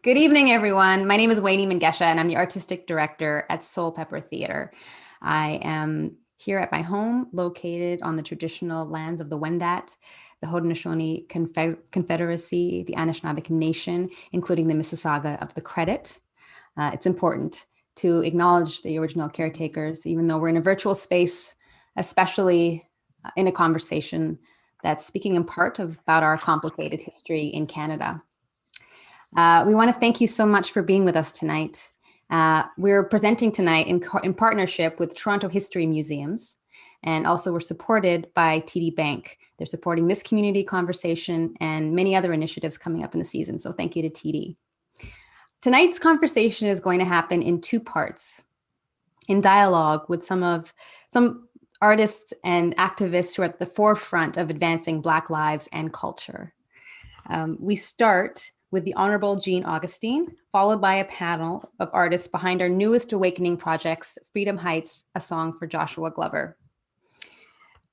Good evening, everyone. My name is Wayne Mangesha, and I'm the artistic director at Soulpepper Theater. I am here at my home, located on the traditional lands of the Wendat, the Haudenosaunee Confederacy, the Anishinaabe Nation, including the Mississauga of the Credit. It's important to acknowledge the original caretakers, even though we're in a virtual space, especially in a conversation that's speaking in part about our complicated history in Canada. We want to thank you so much for being with us tonight. We're presenting tonight in partnership with Toronto History Museums, and also we're supported by TD Bank. They're supporting this community conversation and many other initiatives coming up in the season, so thank you to TD. Tonight's conversation is going to happen in two parts, in dialogue with some artists and activists who are at the forefront of advancing Black lives and culture. We start with the Honorable Jean Augustine, followed by a panel of artists behind our newest awakening projects, Freedom Heights, a song for Joshua Glover.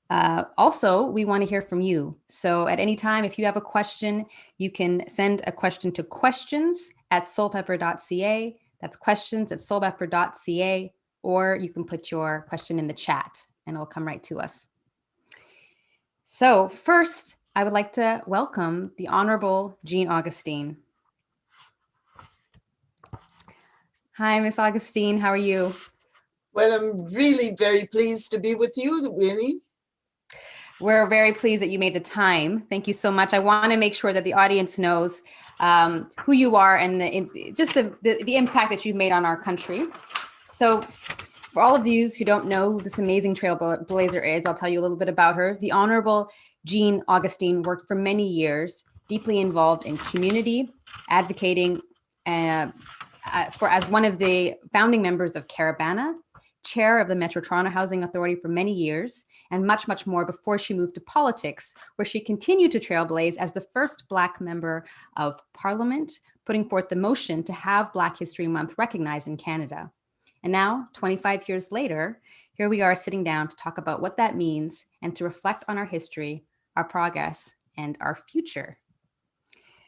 Also, we want to hear from you. So at any time, if you have a question, you can send a question to questions@soulpepper.ca. That's questions@soulpepper.ca, or you can put your question in the chat and it'll come right to us. So first, I would like to welcome the Honorable Jean Augustine. Hi, Miss Augustine, how are you? Well, I'm really very pleased to be with you, Winnie. We're very pleased that you made the time. Thank you so much. I want to make sure that the audience knows who you are and just the impact that you've made on our country. So for all of you who don't know who this amazing trailblazer is, I'll tell you a little bit about her. The Honorable Jean Augustine worked for many years, deeply involved in community, advocating as one of the founding members of Caribana, chair of the Metro Toronto Housing Authority for many years, and much, much more before she moved to politics, where she continued to trailblaze as the first Black member of Parliament, putting forth the motion to have Black History Month recognized in Canada. And now, 25 years later, here we are sitting down to talk about what that means and to reflect on our history, our progress, and our future.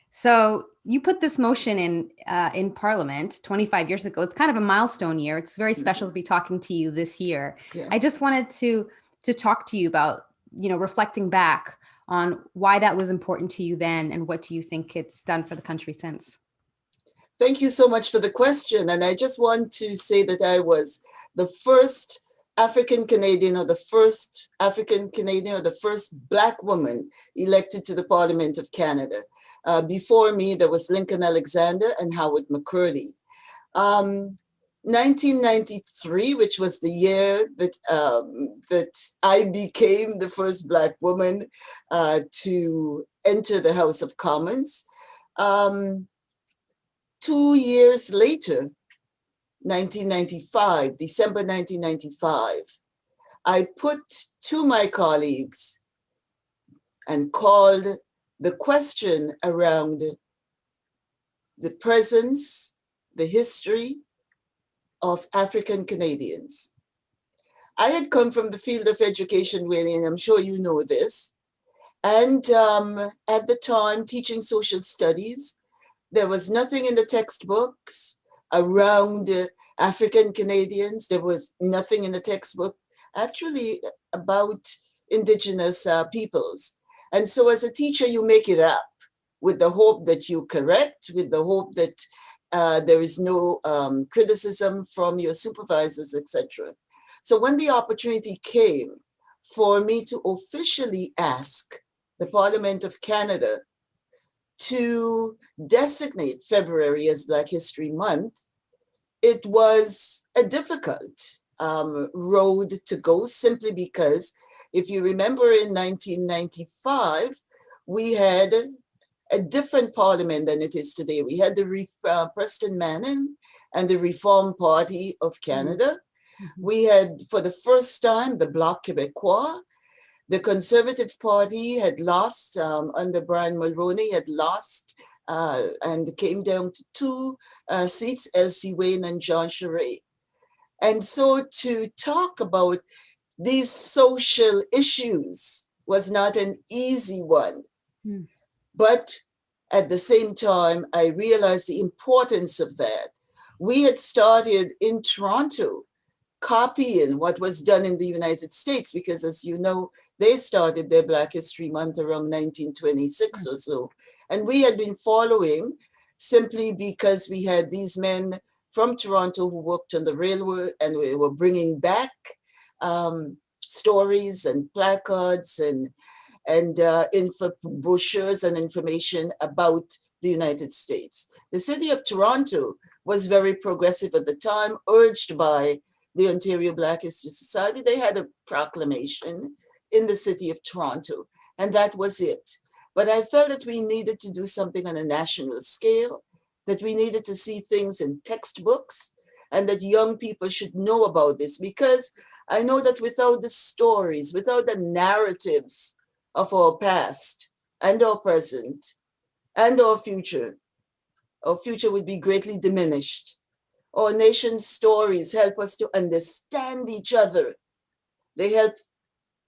So you put this motion in Parliament 25 years ago. It's kind of a milestone year. It's very special to be talking to you this year. Yes. I just wanted to talk to you about, reflecting back on why that was important to you then, and what do you think it's done for the country since? Thank you so much for the question. And I just want to say that I was the first African Canadian, or the first Black woman elected to the Parliament of Canada. Before me, there was Lincoln Alexander and Howard McCurdy. 1993, which was the year that I became the first Black woman to enter the House of Commons. 2 years later, 1995, December 1995, I put to my colleagues and called the question around the presence, the history of African Canadians. I had come from the field of education, Winnie, and I'm sure you know this. And at the time, teaching social studies, there was nothing in the textbooks around African Canadians. There was nothing in the textbook actually about Indigenous peoples. And so as a teacher, you make it up with the hope that you correct, with the hope that there is no criticism from your supervisors, etc. So when the opportunity came for me to officially ask the Parliament of Canada to designate February as Black History Month, it was a difficult road to go, simply because if you remember in 1995, we had a different parliament than it is today. We had the Preston Manning and the Reform Party of Canada. Mm-hmm. We had, for the first time, the Bloc Québécois. The Conservative Party had lost, under Brian Mulroney, had lost and came down to 2 seats, Elsie Wayne and John Charest. And so to talk about these social issues was not an easy one. But at the same time, I realized the importance of that. We had started in Toronto copying what was done in the United States, because as you know, they started their Black History Month around 1926 or so. And we had been following simply because we had these men from Toronto who worked on the railroad, and we were bringing back stories and placards and brochures and information about the United States. The city of Toronto was very progressive at the time, urged by the Ontario Black History Society. They had a proclamation in the city of Toronto, and that was it. But I felt that we needed to do something on a national scale, that we needed to see things in textbooks, and that young people should know about this, because I know that without the stories, without the narratives of our past and our present and our future would be greatly diminished. Our nation's stories help us to understand each other. They help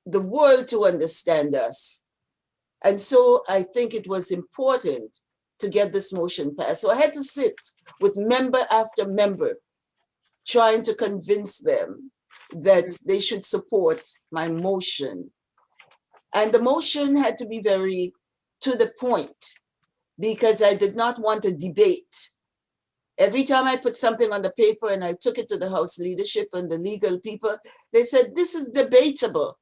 the world to understand us. And so I think it was important to get this motion passed. So I had to sit with member after member, trying to convince them that they should support my motion. And the motion had to be very to the point, because I did not want a debate. Every time I put something on the paper and I took it to the House leadership and the legal people, they said, this is debatable.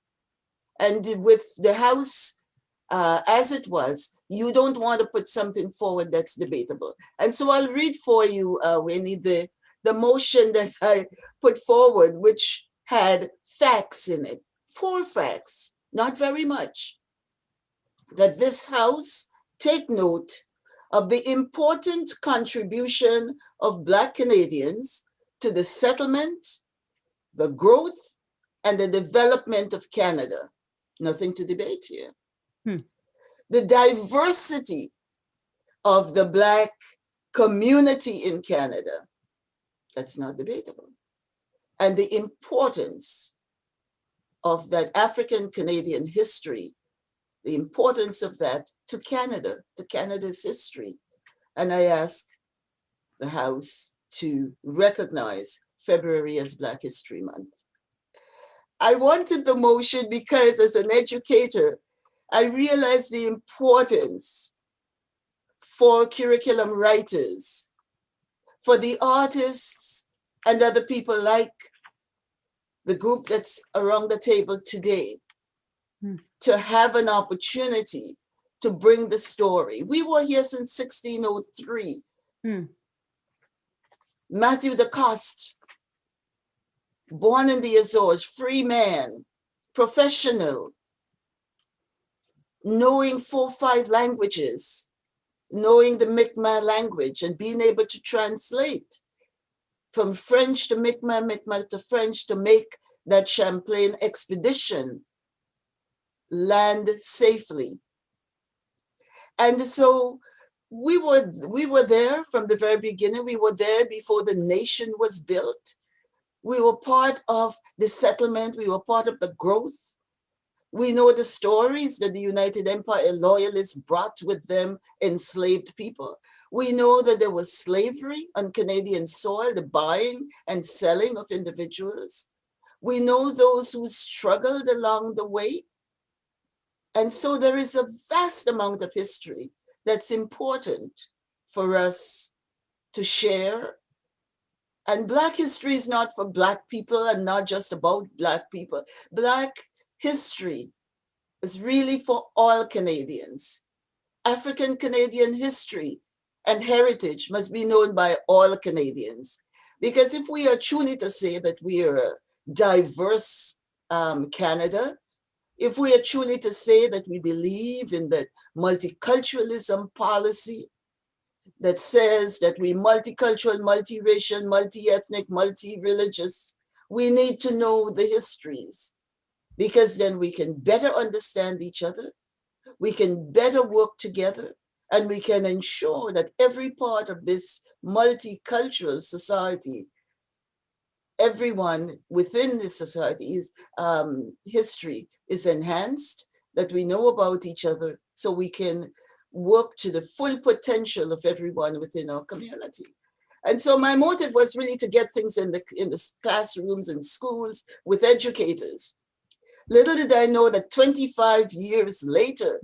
And with the House, as it was, you don't want to put something forward that's debatable. And so I'll read for you, Winnie, the motion that I put forward, which had facts in it, 4 facts, not very much. That this House take note of the important contribution of Black Canadians to the settlement, the growth, and the development of Canada. Nothing to debate here. The diversity of the Black community in Canada. That's not debatable. And the importance of that African Canadian history, the importance of that to Canada, to Canada's history. And I ask the House to recognize February as Black History Month. I wanted the motion because as an educator, I realized the importance for curriculum writers, for the artists and other people like the group that's around the table today, to have an opportunity to bring the story. We were here since 1603. Matthew the Cost, born in the Azores, free man, professional, knowing 4 or 5 languages, knowing the Mi'kmaq language and being able to translate from French to Mi'kmaq, Mi'kmaq to French, to make that Champlain expedition land safely. And so we were there from the very beginning. We were there before the nation was built. We were part of the settlement. We were part of the growth. We know the stories that the United Empire loyalists brought with them enslaved people. We know that there was slavery on Canadian soil, the buying and selling of individuals. We know those who struggled along the way. And so there is a vast amount of history that's important for us to share. And Black history is not for Black people and not just about Black people. Black history is really for all Canadians. African Canadian history and heritage must be known by all Canadians. Because if we are truly to say that we are a diverse Canada, if we are truly to say that we believe in the multiculturalism policy that says that we multicultural, multiracial, multi-ethnic, multi-religious, we need to know the histories, because then we can better understand each other, we can better work together, and we can ensure that every part of this multicultural society, everyone within this society's history is enhanced, that we know about each other, so we can work to the full potential of everyone within our community. And so my motive was really to get things in the classrooms and schools with educators. Little did I know that 25 years later,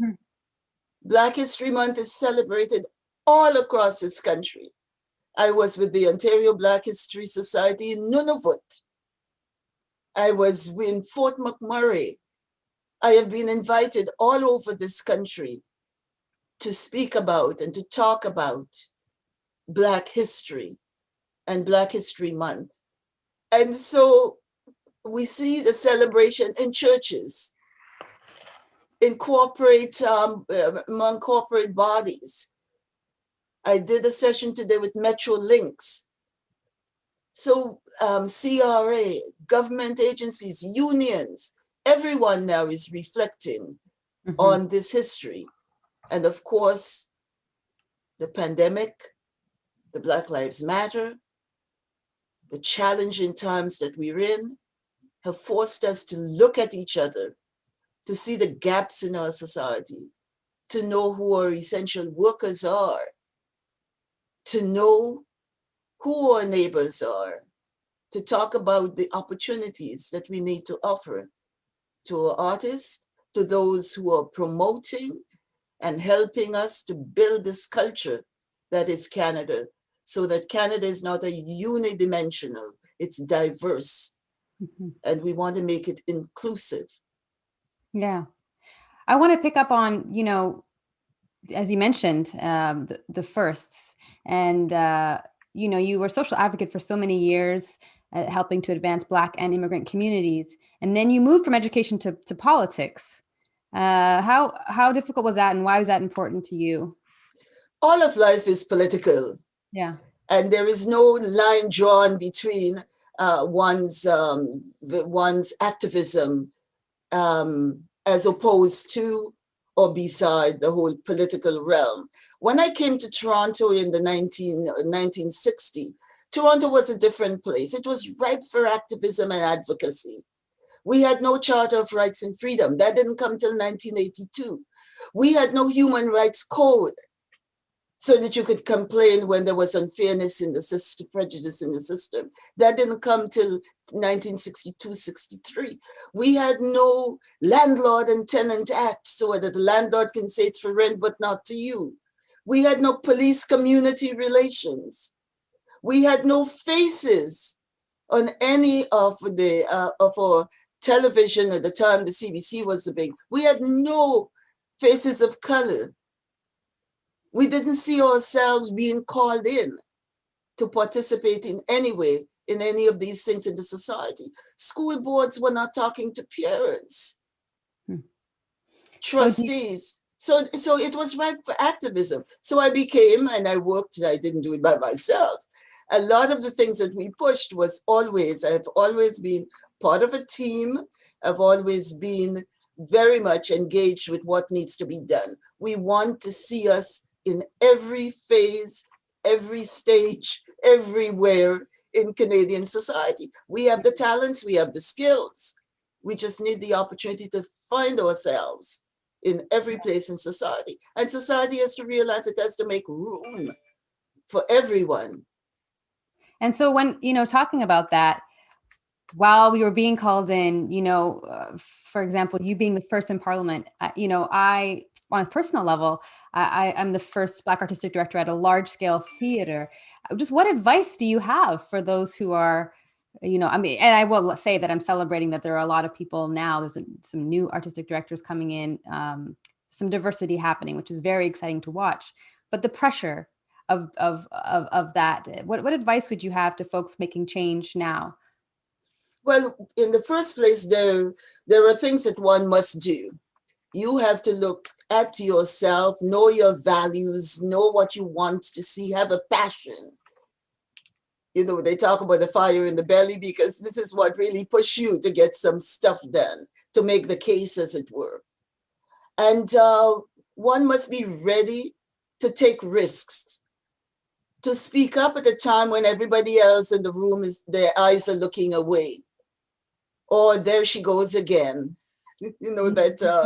Black History Month is celebrated all across this country. I was with the Ontario Black History Society in Nunavut. I was in Fort McMurray. I have been invited all over this country to speak about and to talk about Black history and Black History Month. And so we see the celebration in churches, in among corporate bodies. I did a session today with Metro Links. So CRA, government agencies, unions, everyone now is reflecting on this history. And of course, the pandemic, the Black Lives Matter, the challenging times that we're in have forced us to look at each other, to see the gaps in our society, to know who our essential workers are, to know who our neighbors are, to talk about the opportunities that we need to offer to our artists, to those who are promoting and helping us to build this culture that is Canada, so that Canada is not a unidimensional, it's diverse. And we want to make it inclusive. Yeah. I want to pick up on, as you mentioned, the firsts. And, you were a social advocate for so many years, helping to advance Black and immigrant communities. And then you moved from education to politics. How difficult was that, and why was that important to you? All of life is political. Yeah. And there is no line drawn between one's activism as opposed to or beside the whole political realm. When I came to Toronto in the 1960, Toronto was a different place. It was ripe for activism and advocacy. We had no Charter of Rights and Freedom. That didn't come till 1982. We had no human rights code so that you could complain when there was unfairness in the system, prejudice in the system. That didn't come till 1962, 63. We had no Landlord and Tenant Act so that the landlord can say it's for rent, but not to you. We had no police community relations. We had no faces on any of our television at the time. The CBC was the big. We had no faces of color. We didn't see ourselves being called in to participate in any way in any of these things in the society. School boards were not talking to parents, trustees. So it was ripe for activism. So I became, and I worked, I didn't do it by myself. A lot of the things that we pushed was I've always been part of a team. I've always been very much engaged with what needs to be done. We want to see us in every phase, every stage, everywhere in Canadian society. We have the talents, we have the skills. We just need the opportunity to find ourselves in every place in society. And society has to realize it has to make room for everyone. And so when, talking about that, while we were being called in, for example, you being the first in Parliament, I, on a personal level, I'm the first Black artistic director at a large scale theater. Just what advice do you have for those who are, and I will say that I'm celebrating that there are a lot of people now, there's some new artistic directors coming in, some diversity happening, which is very exciting to watch, but the pressure of that, what advice would you have to folks making change now? Well, in the first place, there are things that one must do. You have to look at yourself, know your values, know what you want to see, have a passion. They talk about the fire in the belly because this is what really pushes you to get some stuff done, to make the case, as it were. And one must be ready to take risks, to speak up at a time when everybody else in the room their eyes are looking away. Or there she goes again. That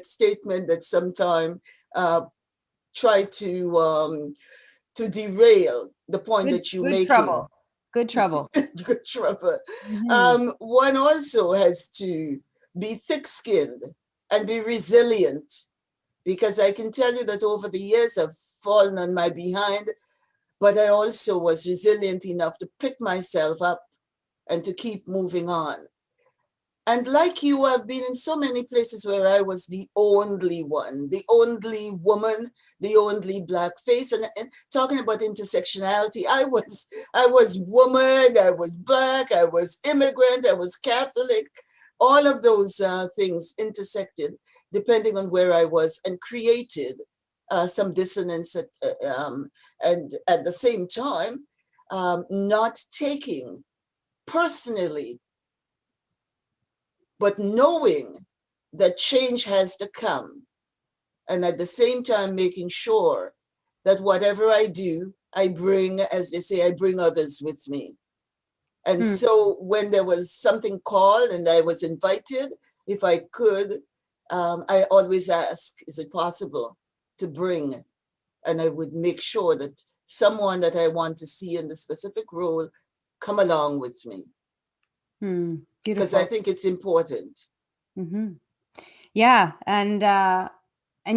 statement that sometime try to derail the point that you're Good making. trouble. Good trouble. Good trouble. Mhm. One also has to be thick-skinned and be resilient, because I can tell you that over the years I've fallen on my behind, but I also was resilient enough to pick myself up and to keep moving on. And like you, I've been in so many places where I was the only one, the only woman, the only black face. And talking about intersectionality, I was woman, I was black, I was immigrant, I was Catholic. All of those things intersected depending on where I was, and created some dissonance and at the same time, not taking personally, but knowing that change has to come, and at the same time making sure that whatever I do, I bring, as they say, I bring others with me. And so when there was something called and I was invited, if I could, I always ask, is it possible to bring? And I would make sure that someone that I want to see in the specific role come along with me, because I Beautiful. think it's important. Mm-hmm. Yeah, and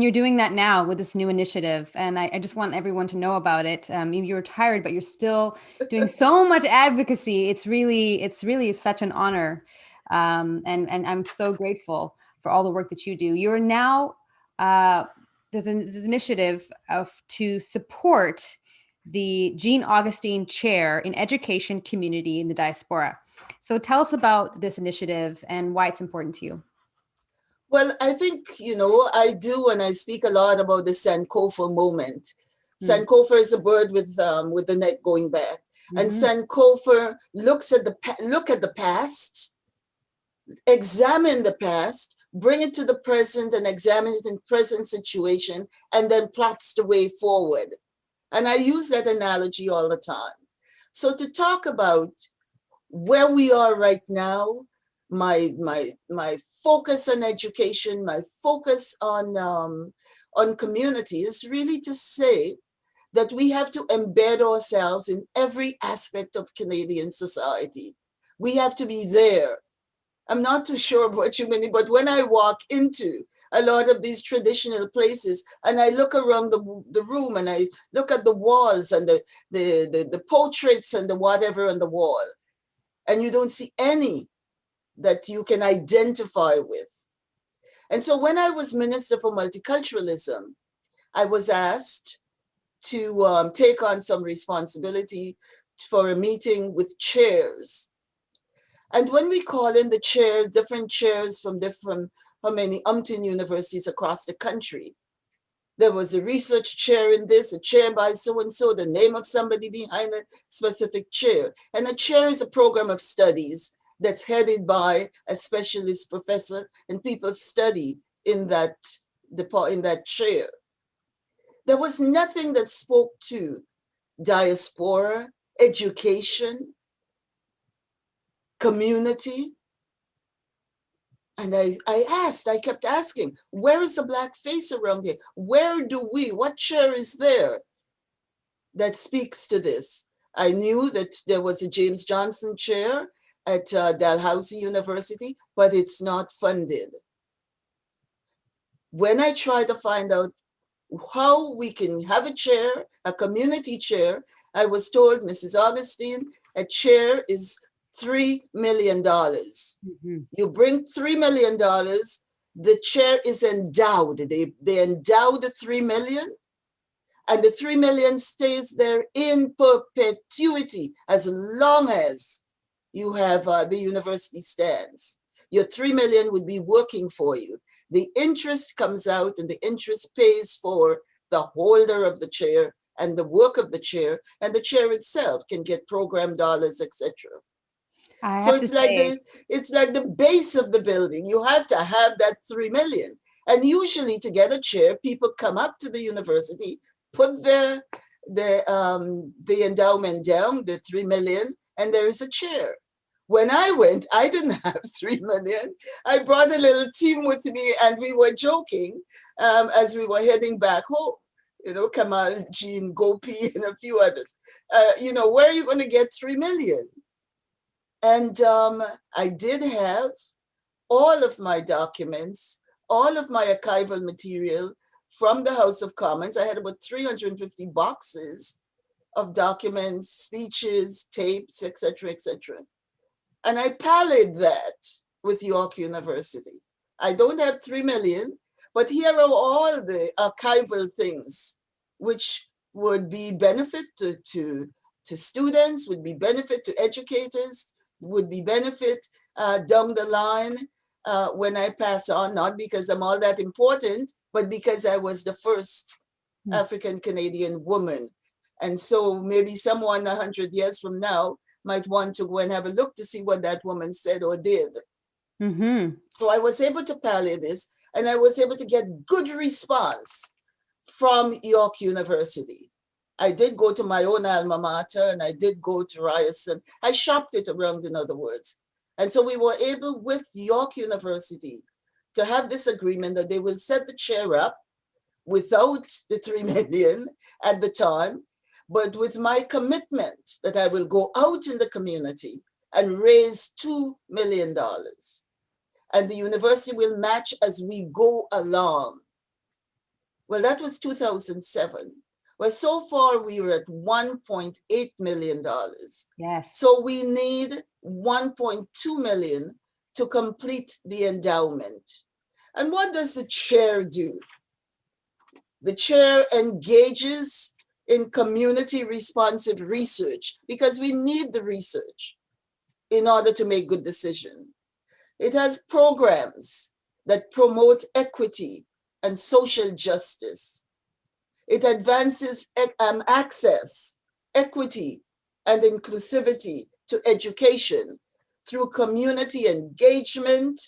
you're doing that now with this new initiative, and I just want everyone to know about it. You're retired, but you're still doing so much advocacy. It's really such an honor, and I'm so grateful for all the work that you do. You're now there's this initiative to support the Jean Augustine Chair in Education, Community in the Diaspora. So tell us about this initiative and why it's important to you. Well, I think, I do, and I speak a lot about the Sankofa moment. Sankofa is a bird with the neck going back. And Sankofa looks at the past, examine the past, bring it to the present and examine it in present situation, and then plots the way forward. And I use that analogy all the time. So to talk about where we are right now, my focus on education, my focus on community is really to say that we have to embed ourselves in every aspect of Canadian society. We have to be there. I'm not too sure about you, Minnie, but when I walk into a lot of these traditional places and I look around the room and I look at the walls and the portraits and the whatever on the wall, and you don't see any that you can identify with. And so when I was Minister for Multiculturalism, I was asked to take on some responsibility for a meeting with chairs. And when we call in the chairs, different chairs from how many umpteen universities across the country, there was a research chair in this, a chair by so-and-so, the name of somebody behind a specific chair. And a chair is a program of studies that's headed by a specialist professor, and people study in that chair. There was nothing that spoke to diaspora, education, community. And I kept asking, where is the black face around here? What chair is there that speaks to this? I knew that there was a James Johnson chair at Dalhousie University, but it's not funded. When I try to find out how we can have a chair, a community chair, I was told, Mrs. Augustine, a chair is $3 million. You bring $3 million, the chair is endowed. They endow the 3 million, and the 3 million stays there in perpetuity as long as you have the university stands. Your 3 million would be working for you. The interest comes out, and the interest pays for the holder of the chair and the work of the chair, and the chair itself can get program dollars, etc. So it's like the base of the building. You have to have that 3 million. And usually to get a chair, people come up to the university, put the endowment down, the 3 million, and there is a chair. When I went, I didn't have 3 million. I brought a little team with me and we were joking as we were heading back home. You know, Kamal, Jean, Gopi, and a few others. You know, where are you going to get 3 million? And I did have all of my documents, all of my archival material from the House of Commons. I had about 350 boxes of documents, speeches, tapes, etc., etc. And I parlayed that with York University. I don't have 3 million, but here are all the archival things which would be benefit to students, would be benefit to educators, would be benefit down the line when I pass on, not because I'm all that important, but because I was the first African Canadian woman. And so maybe someone 100 years from now might want to go and have a look to see what that woman said or did. Mm-hmm. So I was able to parley this, and I was able to get good response from York University. I did go to my own alma mater, and I did go to Ryerson. I shopped it around, in other words. And so we were able with York University to have this agreement that they will set the chair up without the 3 million at the time, but with my commitment that I will go out in the community and raise $2 million. And the university will match as we go along. Well, that was 2007. Well, so far we were at $1.8 million. Yes. So we need 1.2 million to complete the endowment. And what does the chair do? The chair engages in community responsive research because we need the research in order to make good decisions. It has programs that promote equity and social justice. It advances access, equity, and inclusivity to education through community engagement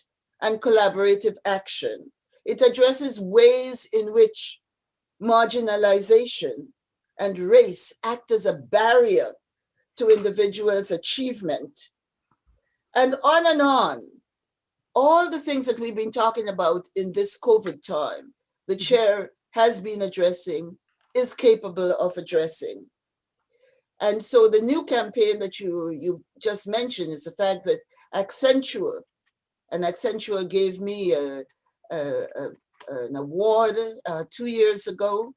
and collaborative action. It addresses ways in which marginalization and race act as a barrier to individuals' achievement. And on and on. All the things that we've been talking about in this COVID time, the chair has been addressing, is capable of addressing. And so the new campaign that you just mentioned is the fact that Accenture gave me an award 2 years ago,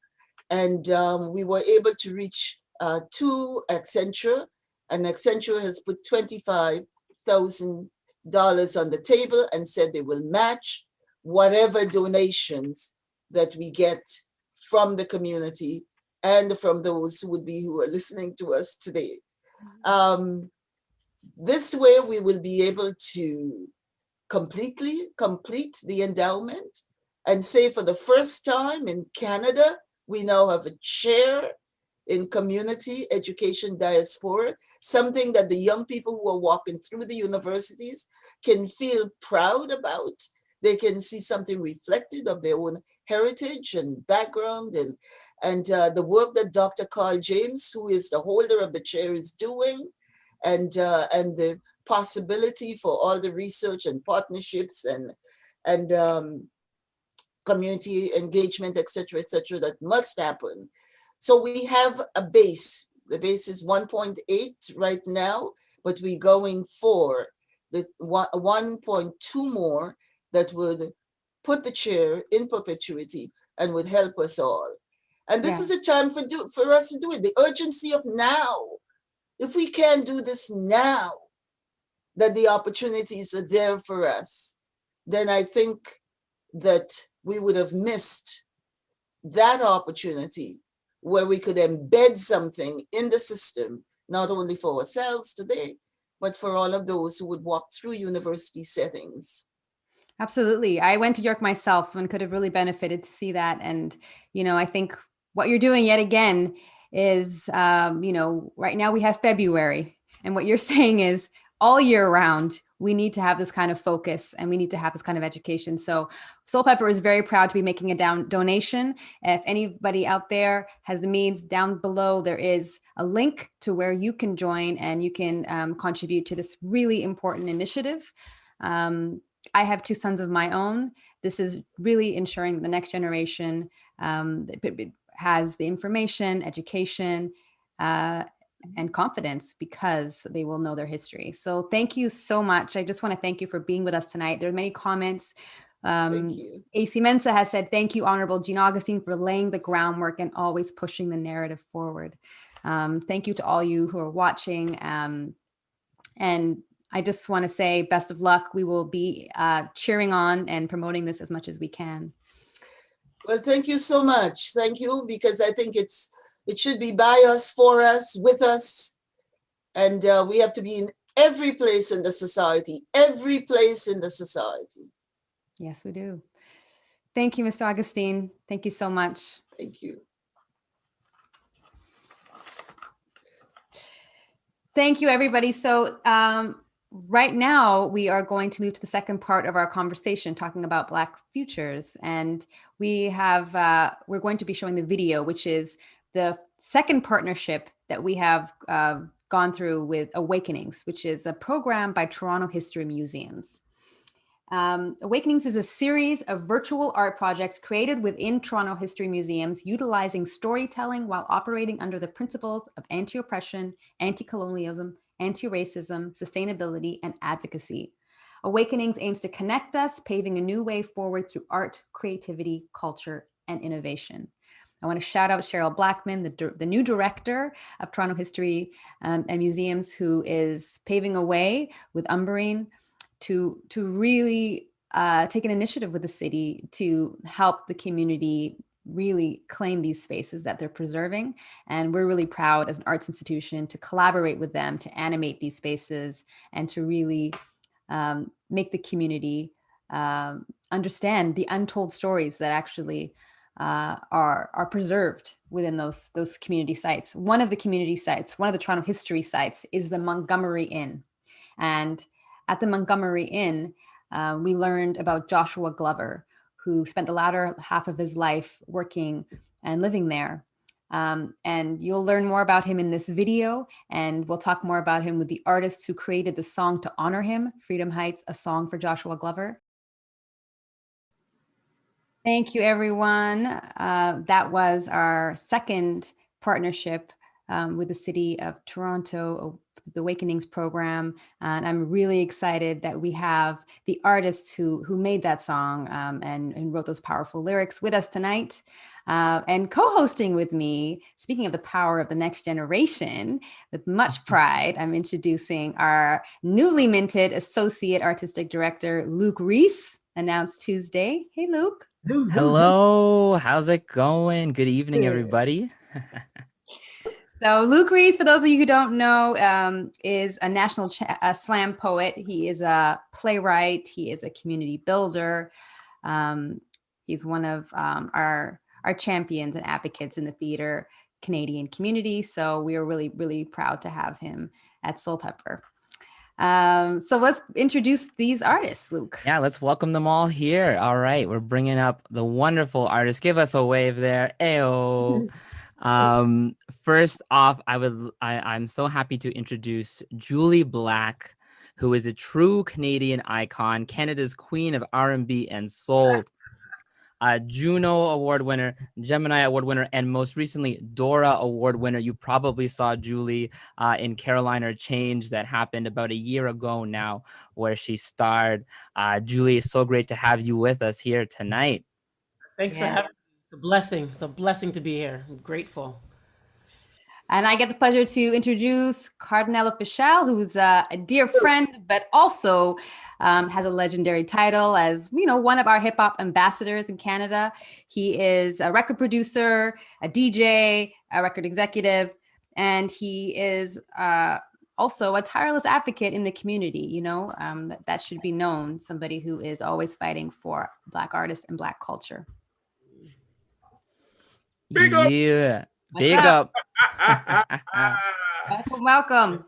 and we were able to reach to Accenture, and Accenture has put $25,000 on the table and said they will match whatever donations that we get from the community and from those who are listening to us today. This way we will be able to completely complete the endowment and say for the first time in Canada, we now have a chair in community education diaspora, something that the young people who are walking through the universities can feel proud about. They can see something reflected of their own heritage and background, and the work that Dr. Carl James, who is the holder of the chair, is doing, and the possibility for all the research and partnerships and community engagement, et cetera, that must happen. So we have a base. The base is 1.8 right now, but we're going for the 1.2 more that would put the chair in perpetuity and would help us all. And this is a time for us to do it. The urgency of now. If we can't do this now, that the opportunities are there for us, then I think that we would have missed that opportunity where we could embed something in the system, not only for ourselves today, but for all of those who would walk through university settings. Absolutely. I went to York myself and could have really benefited to see that. And, I think what you're doing yet again is, right now we have February, and what you're saying is all year round, we need to have this kind of focus and we need to have this kind of education. So Soulpepper is very proud to be making a donation. If anybody out there has the means, down below there is a link to where you can join and you can contribute to this really important initiative. I have 2 sons of my own. This is really ensuring the next generation has the information, education, and confidence, because they will know their history. So thank you so much. I just want to thank you for being with us tonight. There are many comments. Thank you. AC Mensa has said, thank you, Honorable Jean Augustine, for laying the groundwork and always pushing the narrative forward. Thank you to all you who are watching. And I just want to say best of luck. We will be cheering on and promoting this as much as we can. Well, thank you so much. Thank you, because I think it should be by us, for us, with us. And we have to be in every place in the society, every place in the society. Yes, we do. Thank you, Mr. Augustine. Thank you so much. Thank you. Thank you, everybody. So right now we are going to move to the second part of our conversation, talking about Black futures. And we're going to be showing the video, which is the second partnership that we have gone through with Awakenings, which is a program by Toronto History Museums. Awakenings is a series of virtual art projects created within Toronto History Museums, utilizing storytelling while operating under the principles of anti-oppression, anti-colonialism, anti-racism, sustainability, and advocacy. Awakenings aims to connect us, paving a new way forward through art, creativity, culture, and innovation. I want to shout out Cheryl Blackman, the new director of Toronto History and Museums, who is paving a way with Umbrine to really take an initiative with the city to help the community really claim these spaces that they're preserving. And we're really proud as an arts institution to collaborate with them to animate these spaces and to really make the community understand the untold stories that actually are preserved within those community sites. One of the community sites, one of the Toronto history sites, is the Montgomery Inn. And at the Montgomery Inn, we learned about Joshua Glover, who spent the latter half of his life working and living there. And you'll learn more about him in this video, and we'll talk more about him with the artists who created the song to honor him, Freedom Heights, a song for Joshua Glover. Thank you, everyone. That was our second partnership with the City of Toronto, the Awakenings program. And I'm really excited that we have the artists who made that song and wrote those powerful lyrics with us tonight. And co-hosting with me, speaking of the power of the next generation, with much pride, I'm introducing our newly minted Associate Artistic Director, Luke Reese, announced Tuesday. Hey, Luke. Hello, how's it going? Good evening, everybody. So Luke Reese, for those of you who don't know, is a national slam poet. He is a playwright. He is a community builder. He's one of our champions and advocates in the theater Canadian community. So we are really, really proud to have him at Soulpepper. So let's introduce these artists, Luke. Yeah, let's welcome them all here. All right, we're bringing up the wonderful artists. Give us a wave there. Ayo. First off, I'm so happy to introduce Julie Black, who is a true Canadian icon, Canada's queen of R&B and soul. Juno Award winner, Gemini Award winner, and most recently Dora Award winner. You probably saw Julie in Carolina Change that happened about a year ago now, where she starred. Julie, it's so great to have you with us here tonight. Thanks for having me. It's a blessing. It's a blessing to be here. I'm grateful. And I get the pleasure to introduce Cardinal Fischel, who's a dear friend, but also has a legendary title as, one of our hip hop ambassadors in Canada. He is a record producer, a DJ, a record executive, and he is also a tireless advocate in the community. That should be known. Somebody who is always fighting for Black artists and Black culture. Big up. Yeah. Big up. Welcome.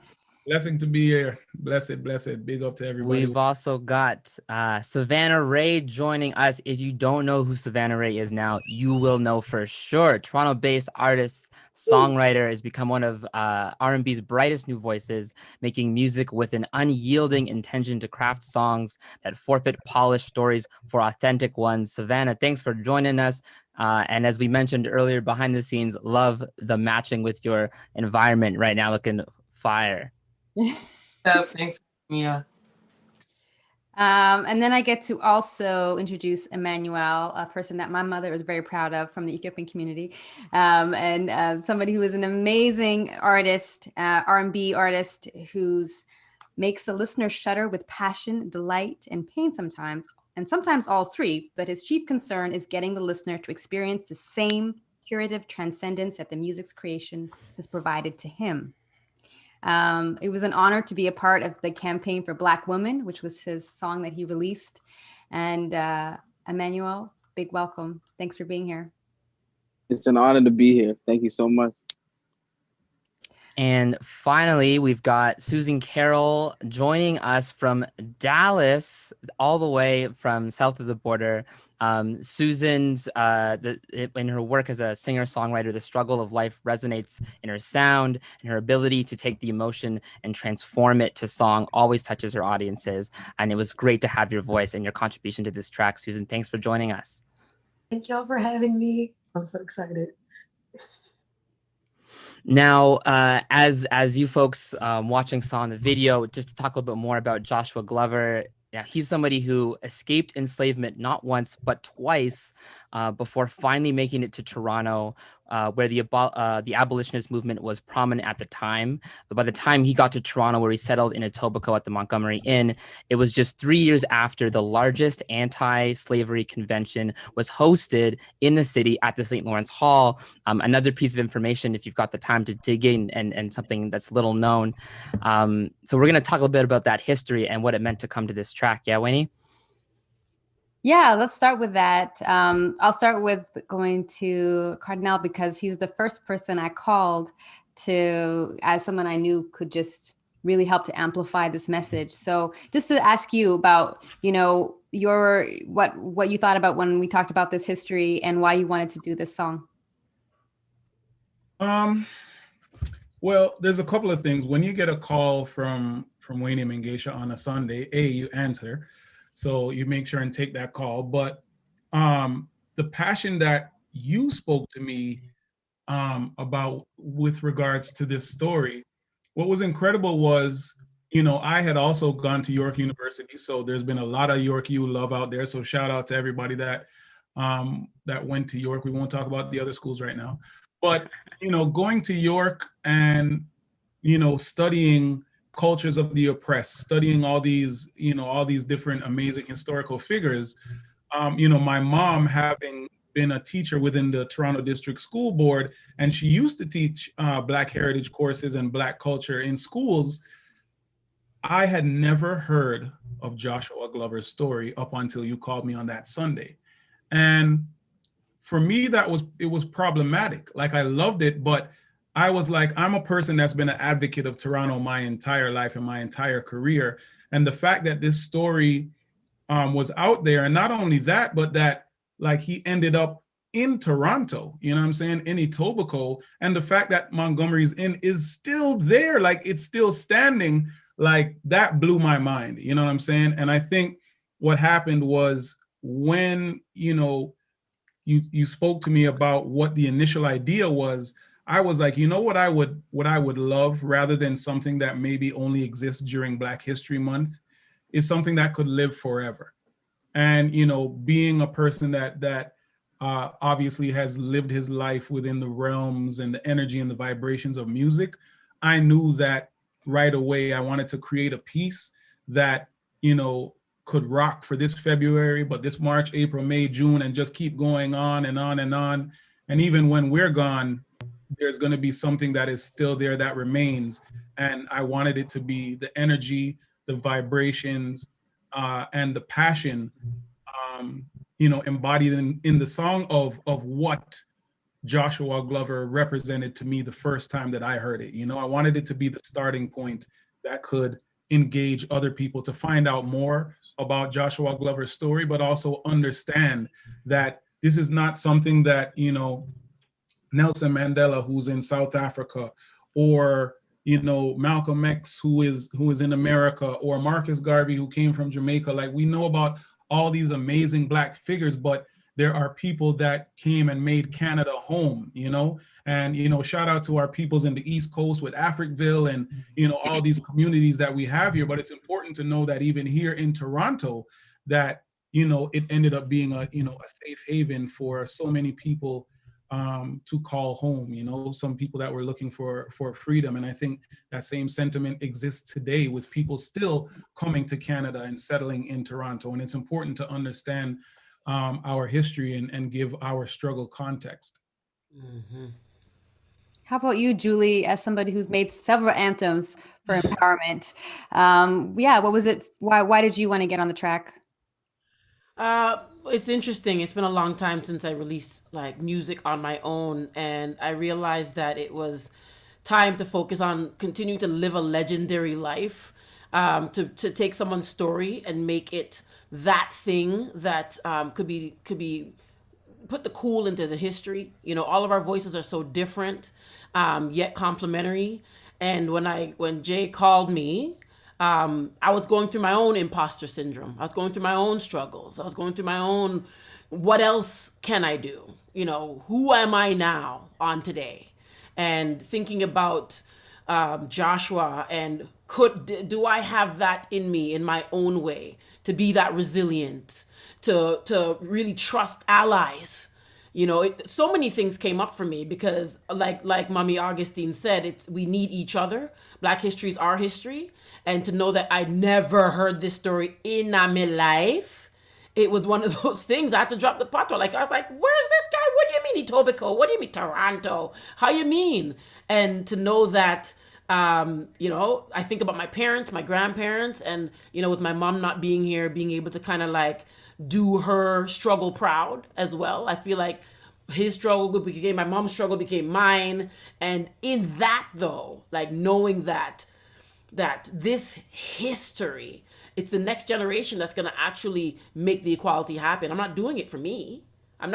Blessing to be here. Blessed, blessed. Big up to everybody. We've also got Savannah Ray joining us. If you don't know who Savannah Ray is now, you will know for sure. Toronto-based artist, songwriter, has become one of R&B's brightest new voices, making music with an unyielding intention to craft songs that forfeit polished stories for authentic ones. Savannah, thanks for joining us. And as we mentioned earlier, behind the scenes, love the matching with your environment right now, looking fire. Yeah, thanks. Yeah. And then I get to also introduce Emmanuel, a person that my mother is very proud of from the Ethiopian community, and somebody who is an amazing artist, R&B artist, who's makes the listener shudder with passion, delight, and pain sometimes, and sometimes all three. But his chief concern is getting the listener to experience the same curative transcendence that the music's creation has provided to him. It was an honor to be a part of the campaign for Black Women, which was his song that he released. And Emmanuel, big welcome. Thanks for being here. It's an honor to be here. Thank you so much. And finally, we've got Susan Carroll joining us from Dallas, all the way from south of the border. Susan's, in her work as a singer-songwriter, the struggle of life resonates in her sound, and her ability to take the emotion and transform it to song always touches her audiences. And it was great to have your voice and your contribution to this track. Susan, thanks for joining us. Thank y'all for having me. I'm so excited. Now, as you folks watching saw in the video, just to talk a little bit more about Joshua Glover, yeah, he's somebody who escaped enslavement not once but twice before finally making it to Toronto, where the abolitionist movement was prominent at the time. But by the time he got to Toronto, where he settled in Etobicoke at the Montgomery Inn, it was just 3 years after the largest anti-slavery convention was hosted in the city at the St. Lawrence Hall. Another piece of information, if you've got the time to dig in, and something that's little known. So we're going to talk a little bit about that history and what it meant to come to this track. Yeah, Winnie? Yeah, let's start with that. I'll start with going to Cardinal because he's the first person I called to, as someone I knew could just really help to amplify this message. So just to ask you about, what you thought about when we talked about this history and why you wanted to do this song. Well, there's a couple of things. When you get a call from Wayne Mengesha on a Sunday, you answer. So you make sure and take that call. But the passion that you spoke to me about with regards to this story, what was incredible was, I had also gone to York University. So there's been a lot of York U love out there. So shout out to everybody that went to York. We won't talk about the other schools right now. But, going to York and, studying cultures of the oppressed, studying all these different amazing historical figures. My mom having been a teacher within the Toronto District School Board, and she used to teach Black heritage courses and Black culture in schools. I had never heard of Joshua Glover's story up until you called me on that Sunday. And for me, it was problematic. Like, I loved it, but I was like, I'm a person that's been an advocate of Toronto my entire life and my entire career. And the fact that this story was out there, and not only that, but that like he ended up in Toronto, you know what I'm saying, in Etobicoke, and the fact that Montgomery's Inn is still there, like it's still standing, like that blew my mind, you know what I'm saying? And I think what happened was when, you spoke to me about what the initial idea was, I was like, what I would love, rather than something that maybe only exists during Black History Month, is something that could live forever. And, being a person that obviously has lived his life within the realms and the energy and the vibrations of music, I knew that right away I wanted to create a piece that, could rock for this February, but this March, April, May, June, and just keep going on and on and on. And even when we're gone, there's going to be something that is still there that remains. And I wanted it to be the energy, the vibrations, and the passion, embodied in the song of what Joshua Glover represented to me the first time that I heard it. I wanted it to be the starting point that could engage other people to find out more about Joshua Glover's story, but also understand that this is not something that, you know, Nelson Mandela, who's in South Africa, or, you know, Malcolm X, who is in America, or Marcus Garvey, who came from Jamaica. Like, we know about all these amazing Black figures, but there are people that came and made Canada home, you know? And, you know, shout out to our peoples in the East Coast with Africville and, you know, all these communities that we have here. But it's important to know that even here in Toronto, that, you know, it ended up being a, you know, a safe haven for so many people to call home, you know, some people that were looking for freedom. And I think that same sentiment exists today with people still coming to Canada and settling in Toronto. And it's important to understand our history and give our struggle context. Mm-hmm. How about you, Julie, as somebody who's made several anthems for empowerment? Yeah, what was it? Why did you want to get on the track? It's interesting. It's been a long time since I released like music on my own, and I realized that it was time to focus on continuing to live a legendary life, to take someone's story and make it that thing that could be put the cool into the history. You know, all of our voices are so different, yet complementary. And when Jay called me, I was going through my own imposter syndrome. I was going through my own struggles. I was going through my own, what else can I do? You know, who am I now on today? And thinking about Joshua, and do I have that in me in my own way to be that resilient, to really trust allies? You know, so many things came up for me because like Mommy Augustine said, we need each other. Black history is our history. And to know that I never heard this story in my life, it was one of those things. I had to drop the pot. I was like, where's this guy? What do you mean Etobicoke? What do you mean Toronto? How you mean? And to know that, you know, I think about my parents, my grandparents, and, you know, with my mom not being here, being able to kind of like do her struggle proud as well. I feel like his struggle became, my mom's struggle became mine. And in that though, like knowing that this history, it's the next generation that's going to actually make the equality happen. I'm not doing it for me. We're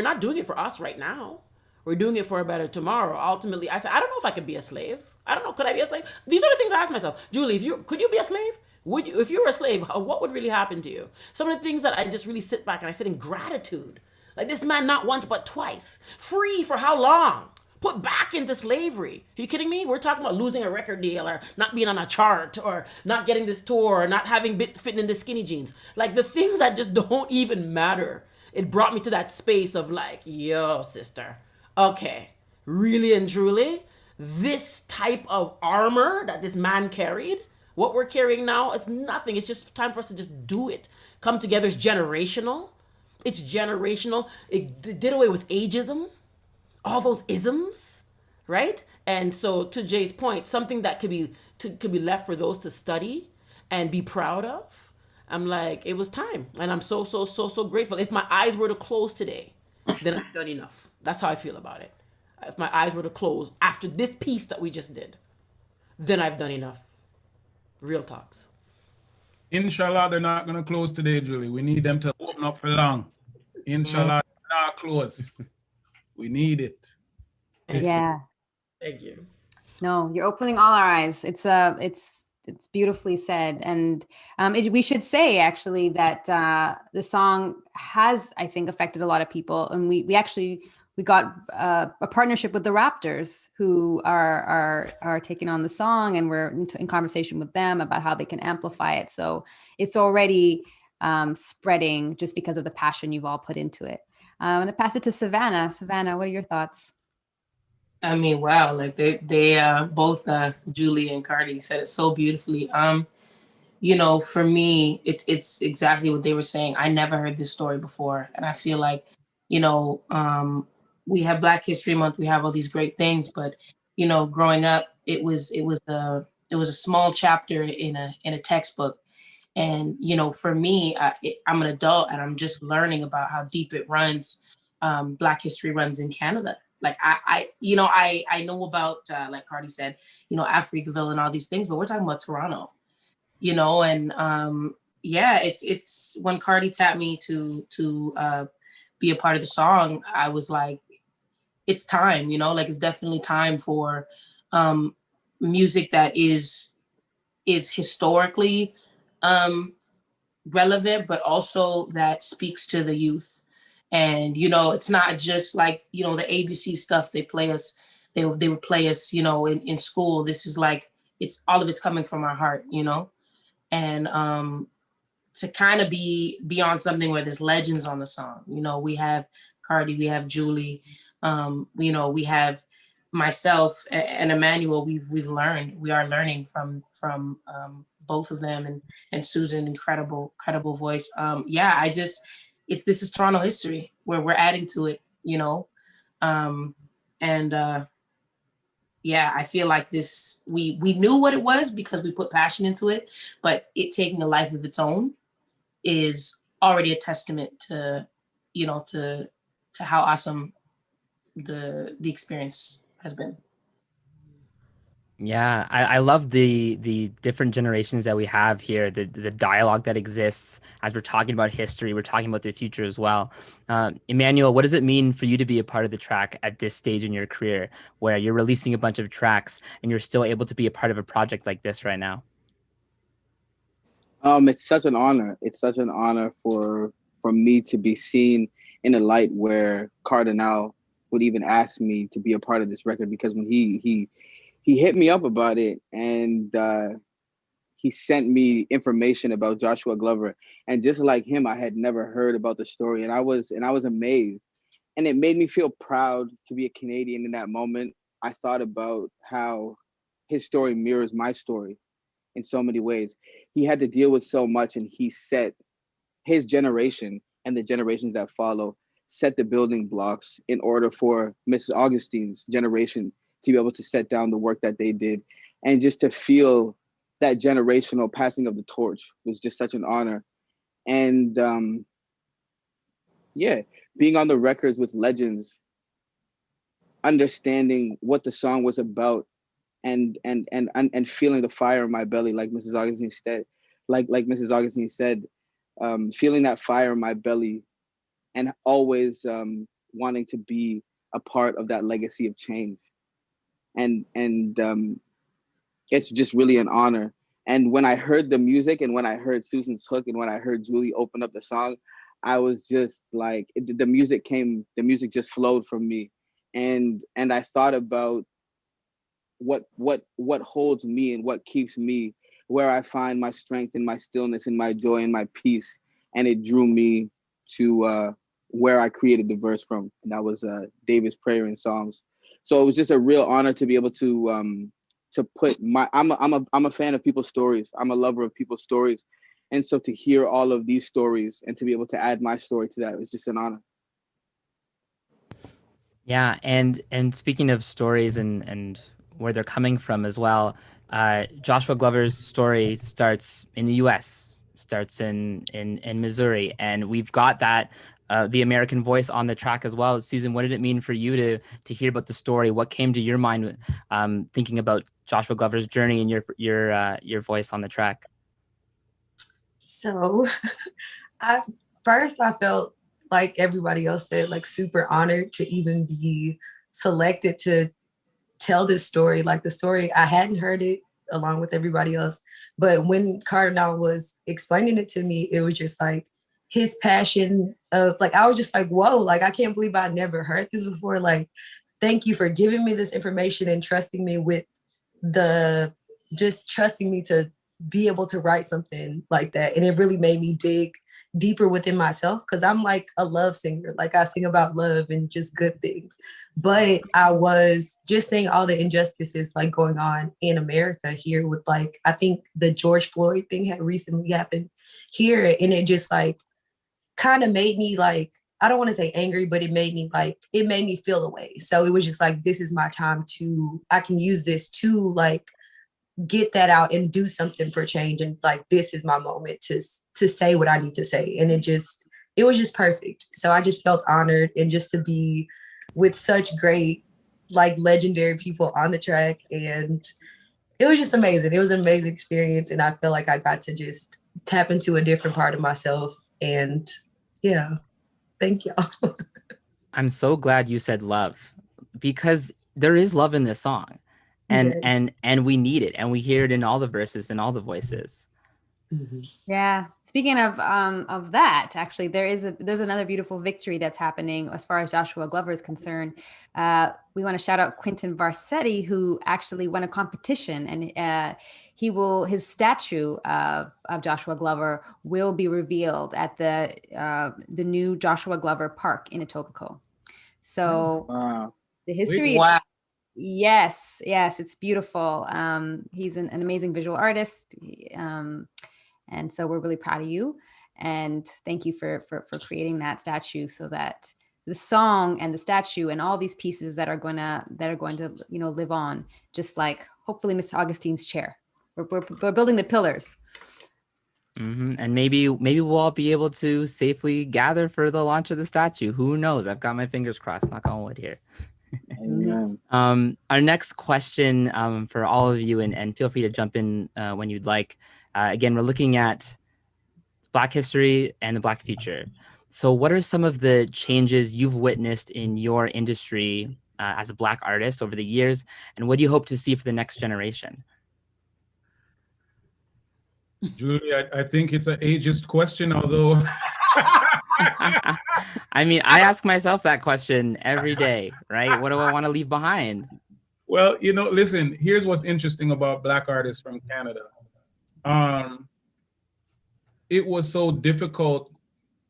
not doing it for us right now. We're doing it for a better tomorrow. Ultimately, I said, I don't know if I could be a slave. I don't know. Could I be a slave? These are the things I ask myself. Julie, could you be a slave? Would you, if you were a slave, what would really happen to you? Some of the things that I just really sit back and I sit in gratitude. Like this man, not once, but twice. Free for how long? Put back into slavery. Are you kidding me? We're talking about losing a record deal or not being on a chart or not getting this tour or not having fitting in the skinny jeans. Like the things that just don't even matter. It brought me to that space of like, yo, sister, okay, really and truly, this type of armor that this man carried, what we're carrying now, it's nothing. It's just time for us to just do it. Come together. It's generational. It's generational. It did away with ageism. All those isms, right? And so to Jay's point, something that could be left for those to study and be proud of. I'm like, it was time. And I'm so grateful. If my eyes were to close today, then I've done enough. That's how I feel about it. If my eyes were to close after this piece that we just did, then I've done enough. Real talks. Inshallah, they're not going to close today, Julie. We need them to open up for long. Inshallah, not close. We need it. Yeah. Thank you. No, you're opening all our eyes. It's beautifully said. And we should say actually that the song has, I think, affected a lot of people. And we got a partnership with the Raptors, who are taking on the song, and we're in conversation with them about how they can amplify it. So it's already spreading just because of the passion you've all put into it. I'm going to pass it to Savannah. Savannah, what are your thoughts? I mean, wow, like they both Julie and Cardi said it so beautifully. You know, for me, it's exactly what they were saying. I never heard this story before, and I feel like, you know, we have Black History Month, we have all these great things, but you know, growing up, it was a small chapter in a textbook. And, you know, for me, I'm an adult and I'm just learning about how deep it runs. Black history runs in Canada. Like I know about like Cardi said, Africaville and all these things, but we're talking about Toronto, and yeah, it's when Cardi tapped me to be a part of the song, I was like, it's time, like it's definitely time for music that is historically relevant, but also that speaks to the youth. And it's not just like the ABC stuff they play us. They would play us, in school. This is like it's all of it's coming from our heart, and to kind of be on something where there's legends on the song. We have Cardi, we have Julie, we have myself and Emmanuel. We are learning from both of them, and Susan, incredible voice. This is Toronto history where we're adding to it, and yeah, I feel like this, we knew what it was because we put passion into it, but it taking a life of its own is already a testament to, to how awesome the experience has been. Yeah, I love the different generations that we have here, the dialogue that exists as we're talking about history, we're talking about the future as well. Emmanuel, what does it mean for you to be a part of the track at this stage in your career where you're releasing a bunch of tracks and you're still able to be a part of a project like this right now? It's such an honor. It's such an honor for me to be seen in a light where Cardinal would even ask me to be a part of this record, because when he hit me up about it, and he sent me information about Joshua Glover, and just like him, I had never heard about the story, and I was amazed, and it made me feel proud to be a Canadian in that moment. I thought about how his story mirrors my story in so many ways. He had to deal with so much, and he set his generation and the generations that follow, set the building blocks in order for Mrs. Augustine's generation to be able to set down the work that they did. And just to feel that generational passing of the torch was just such an honor. And yeah, being on the records with legends, understanding what the song was about, and feeling the fire in my belly, like Mrs. Augustine said, Mrs. Augustine said, feeling that fire in my belly, and always wanting to be a part of that legacy of change. And it's just really an honor. And when I heard the music, and when I heard Susan's hook, and when I heard Julie open up the song, I was just like, the music just flowed from me. And I thought about what holds me and what keeps me, where I find my strength and my stillness and my joy and my peace. And it drew me to where I created the verse from. And that was David's prayer in Psalms. So it was just a real honor to be able to put I'm a fan of people's stories. I'm a lover of people's stories. And so to hear all of these stories and to be able to add my story to that was just an honor. Yeah, and speaking of stories and where they're coming from as well, Joshua Glover's story starts in the U.S., starts in Missouri, and we've got that the American voice on the track as well. Susan, what did it mean for you to hear about the story? What came to your mind thinking about Joshua Glover's journey and your voice on the track? So I felt like everybody else said, like super honored to even be selected to tell this story. Like the story, I hadn't heard it along with everybody else, but when Cardinal was explaining it to me, it was just like his passion of like, I was just like, whoa, like I can't believe I never heard this before. Like, thank you for giving me this information and trusting me with trusting me to be able to write something like that. And it really made me dig deeper within myself, because I'm like a love singer. Like I sing about love and just good things. But I was just seeing all the injustices like going on in America here with like, I think the George Floyd thing had recently happened here. And it just like kind of made me like, I don't want to say angry, but it made me feel away. So it was just like, this is my time I can use this to like get that out and do something for change. And like, this is my moment to say what I need to say. And it was just perfect. So I just felt honored, and just to be with such great, like legendary people on the track. And it was just amazing. It was an amazing experience. And I feel like I got to just tap into a different part of myself. And yeah, thank y'all. I'm so glad you said love, because there is love in this song, and Yes. and we need it, and we hear it in all the verses and all the voices. Yeah. Speaking of that, actually, there's another beautiful victory that's happening as far as Joshua Glover is concerned. We want to shout out Quentin Varsetti, who actually won a competition, and his statue of Joshua Glover will be revealed at the new Joshua Glover Park in Etobicoke. So Wow. the history. Wow. Yes, it's beautiful. He's an amazing visual artist. And so we're really proud of you, and thank you for creating that statue, so that the song and the statue and all these pieces that are going to live on, just like hopefully Miss Augustine's chair. We're building the pillars. And maybe we'll all be able to safely gather for the launch of the statue. Who knows? I've got my fingers crossed. Knock on wood here. Amen. Our next question for all of you, and feel free to jump in when you'd like. Again, we're looking at Black history and the Black future. So what are some of the changes you've witnessed in your industry as a Black artist over the years, and what do you hope to see for the next generation? Julie, I think it's an ageist question, although I mean, I ask myself that question every day, right? What do I want to leave behind? well, listen, here's what's interesting about Black artists from Canada. It was so difficult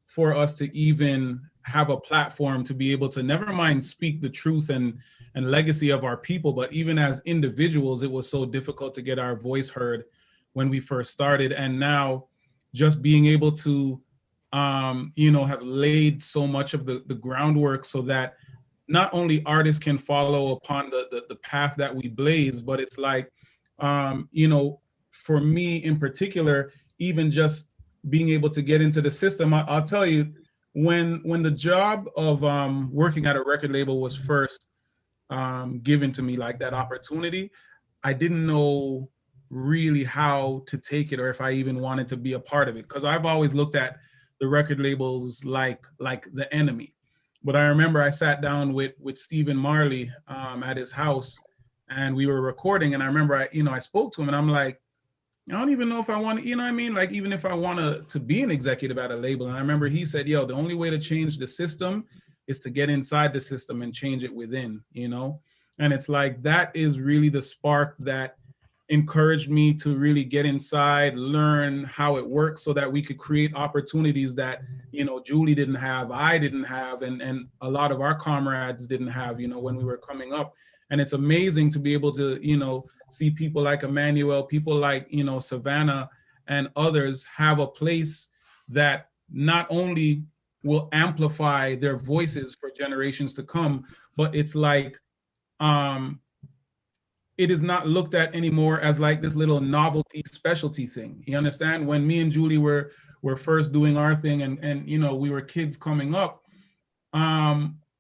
for us to even have a platform to be able to, never mind speak the truth and legacy of our people, but even as individuals, it was so difficult to get our voice heard when we first started. And now just being able to, have laid so much of the groundwork so that not only artists can follow upon the path that we blaze, but it's like, for me in particular, even just being able to get into the system, I'll tell you, when the job of working at a record label was first given to me, like that opportunity, I didn't know really how to take it, or if I even wanted to be a part of it, because I've always looked at the record labels like the enemy. But I remember I sat down with Stephen Marley at his house, and we were recording, and I remember I spoke to him, and I'm like, I don't even know if I want to, you know what I mean? Like, even if I want to be an executive at a label. And I remember he said, yo, the only way to change the system is to get inside the system and change it within, And it's like, that is really the spark that encouraged me to really get inside, learn how it works, so that we could create opportunities that, Julie didn't have, I didn't have, and a lot of our comrades didn't have, when we were coming up. And it's amazing to be able to, see people like Emmanuel, people like, Savannah and others have a place that not only will amplify their voices for generations to come, but it's like, it is not looked at anymore as like this little novelty specialty thing. You understand? When me and Julie were first doing our thing, and we were kids coming up,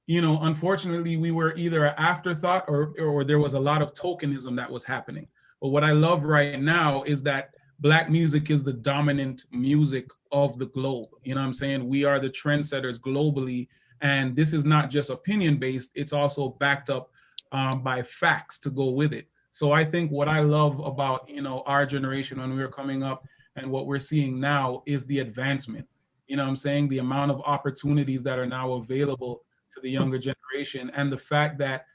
unfortunately, we were either an afterthought or there was a lot of tokenism that was happening. But what I love right now is that Black music is the dominant music of the globe. You know what I'm saying? We are the trendsetters globally. And this is not just opinion based, it's also backed up by facts to go with it. So I think what I love about, our generation when we were coming up and what we're seeing now is the advancement. You know what I'm saying? The amount of opportunities that are now available to the younger generation, and the fact that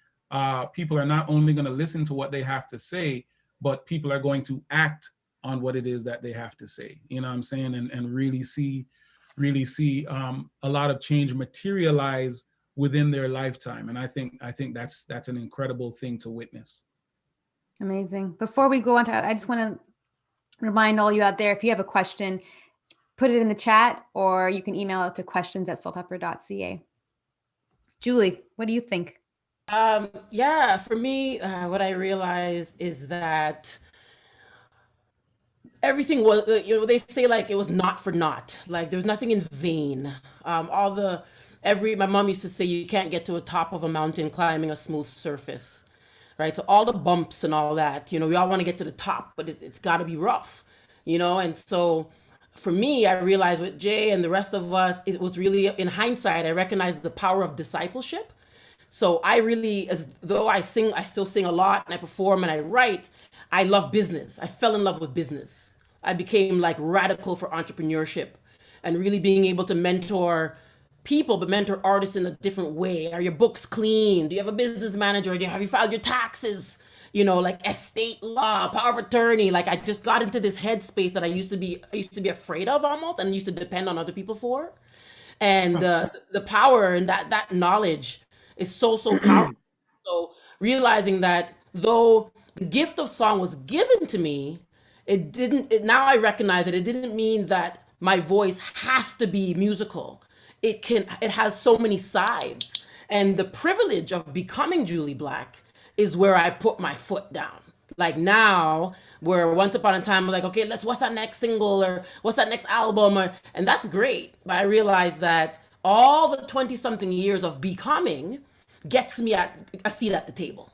people are not only going to listen to what they have to say, but people are going to act on what it is that they have to say. You know what I'm saying? And really see a lot of change materialize within their lifetime. And I think that's an incredible thing to witness. Amazing. Before we go on to, I just want to remind all you out there, if you have a question, put it in the chat, or you can email it to questions@soulpepper.ca. Julie, what do you think? Yeah, for me, what I realized is that everything was, they say like it was not for naught. Like there was nothing in vain. All the my mom used to say, you can't get to the top of a mountain climbing a smooth surface, right? So all the bumps and all that, we all want to get to the top, but it's got to be rough, And so for me, I realized with Jay and the rest of us, it was really, in hindsight, I recognized the power of discipleship. So I really, as though I still sing a lot and I perform and I write, I love business. I fell in love with business. I became like radical for entrepreneurship and really being able to mentor people, but mentor artists in a different way. Are your books clean? Do you have a business manager? Have you filed your taxes? Like estate law, power of attorney. Like I just got into this headspace that I used to be afraid of almost, and used to depend on other people for. And the power and that knowledge is so powerful. So realizing that though the gift of song was given to me, now I recognize that it didn't mean that my voice has to be musical. It has so many sides. And the privilege of becoming Julie Black is where I put my foot down. Like now, where once upon a time, I'm like, okay, what's that next single or what's that next album? And that's great. But I realized that all the 20-something years of becoming gets me a seat at the table.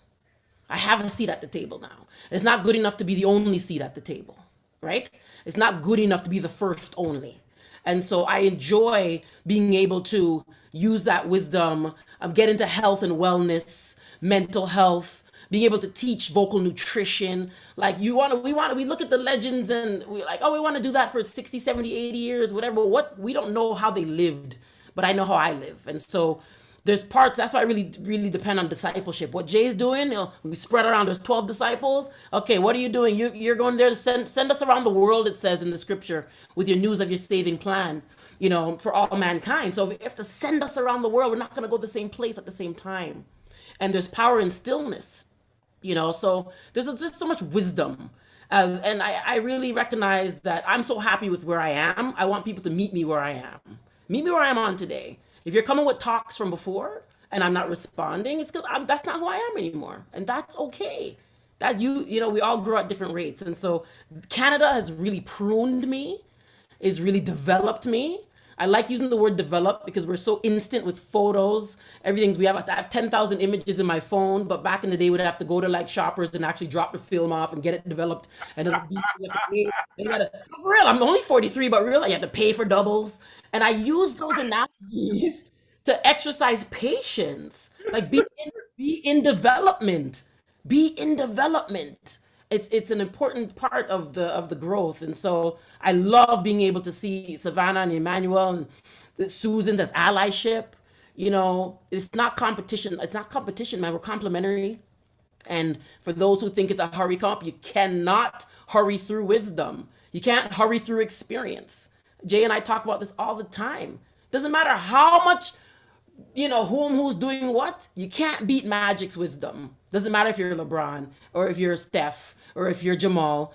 I have a seat at the table now. It's not good enough to be the only seat at the table, right? It's not good enough to be the first only. And so I enjoy being able to use that wisdom, get into health and wellness, mental health, being able to teach vocal nutrition. Like we look at the legends and we're like, oh, we want to do that for 60, 70, 80 years, whatever. We don't know how they lived, but I know how I live. And so there's parts, that's why I really, really depend on discipleship. What Jay's doing, we spread around, there's 12 disciples. Okay, what are you doing? You're going there to send us around the world, it says in the scripture, with your news of your saving plan, for all mankind. So if you have to send us around the world, we're not gonna go to the same place at the same time. And there's power in stillness, so there's just so much wisdom. And I really recognize that I'm so happy with where I am. I want people to meet me where I am. Meet me where I am on today. If you're coming with talks from before and I'm not responding, it's because that's not who I am anymore. And that's okay. That we all grow at different rates. And so Canada has really pruned me, has really developed me. I like using the word develop because we're so instant with photos. I have 10,000 images in my phone, but back in the day, we'd have to go to like Shoppers and actually drop the film off and get it developed. And then for real, I'm only 43, but really, you have to pay for doubles. And I use those analogies to exercise patience. Like be in development. Be in development. It's an important part of the growth. And so I love being able to see Savannah and Emmanuel and Susan's as allyship. It's not competition. It's not competition, man. We're complementary. And for those who think it's a hurry comp, you cannot hurry through wisdom. You can't hurry through experience. Jay and I talk about this all the time. Doesn't matter how much, who's doing what. You can't beat Magic's wisdom. Doesn't matter if you're LeBron or if you're Steph or if you're Jamal.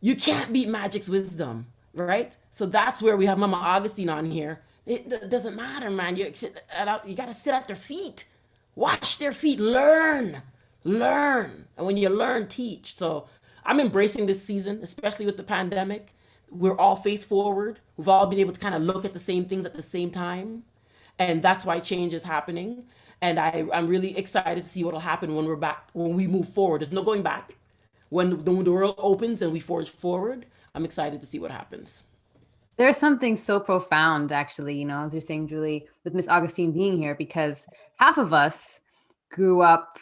You can't beat Magic's wisdom, right? So that's where we have Mama Augustine on here. It doesn't matter, man. You got to sit at their feet. Watch their feet. Learn. And when you learn, teach. So I'm embracing this season, especially with the pandemic. We're all face forward. We've all been able to kind of look at the same things at the same time. And that's why change is happening. And I'm really excited to see what will happen when we're back, when we move forward. There's no going back. When the world opens and we forge forward, I'm excited to see what happens. There's something so profound, actually, as you're saying, Julie, with Miss Augustine being here, because half of us grew up,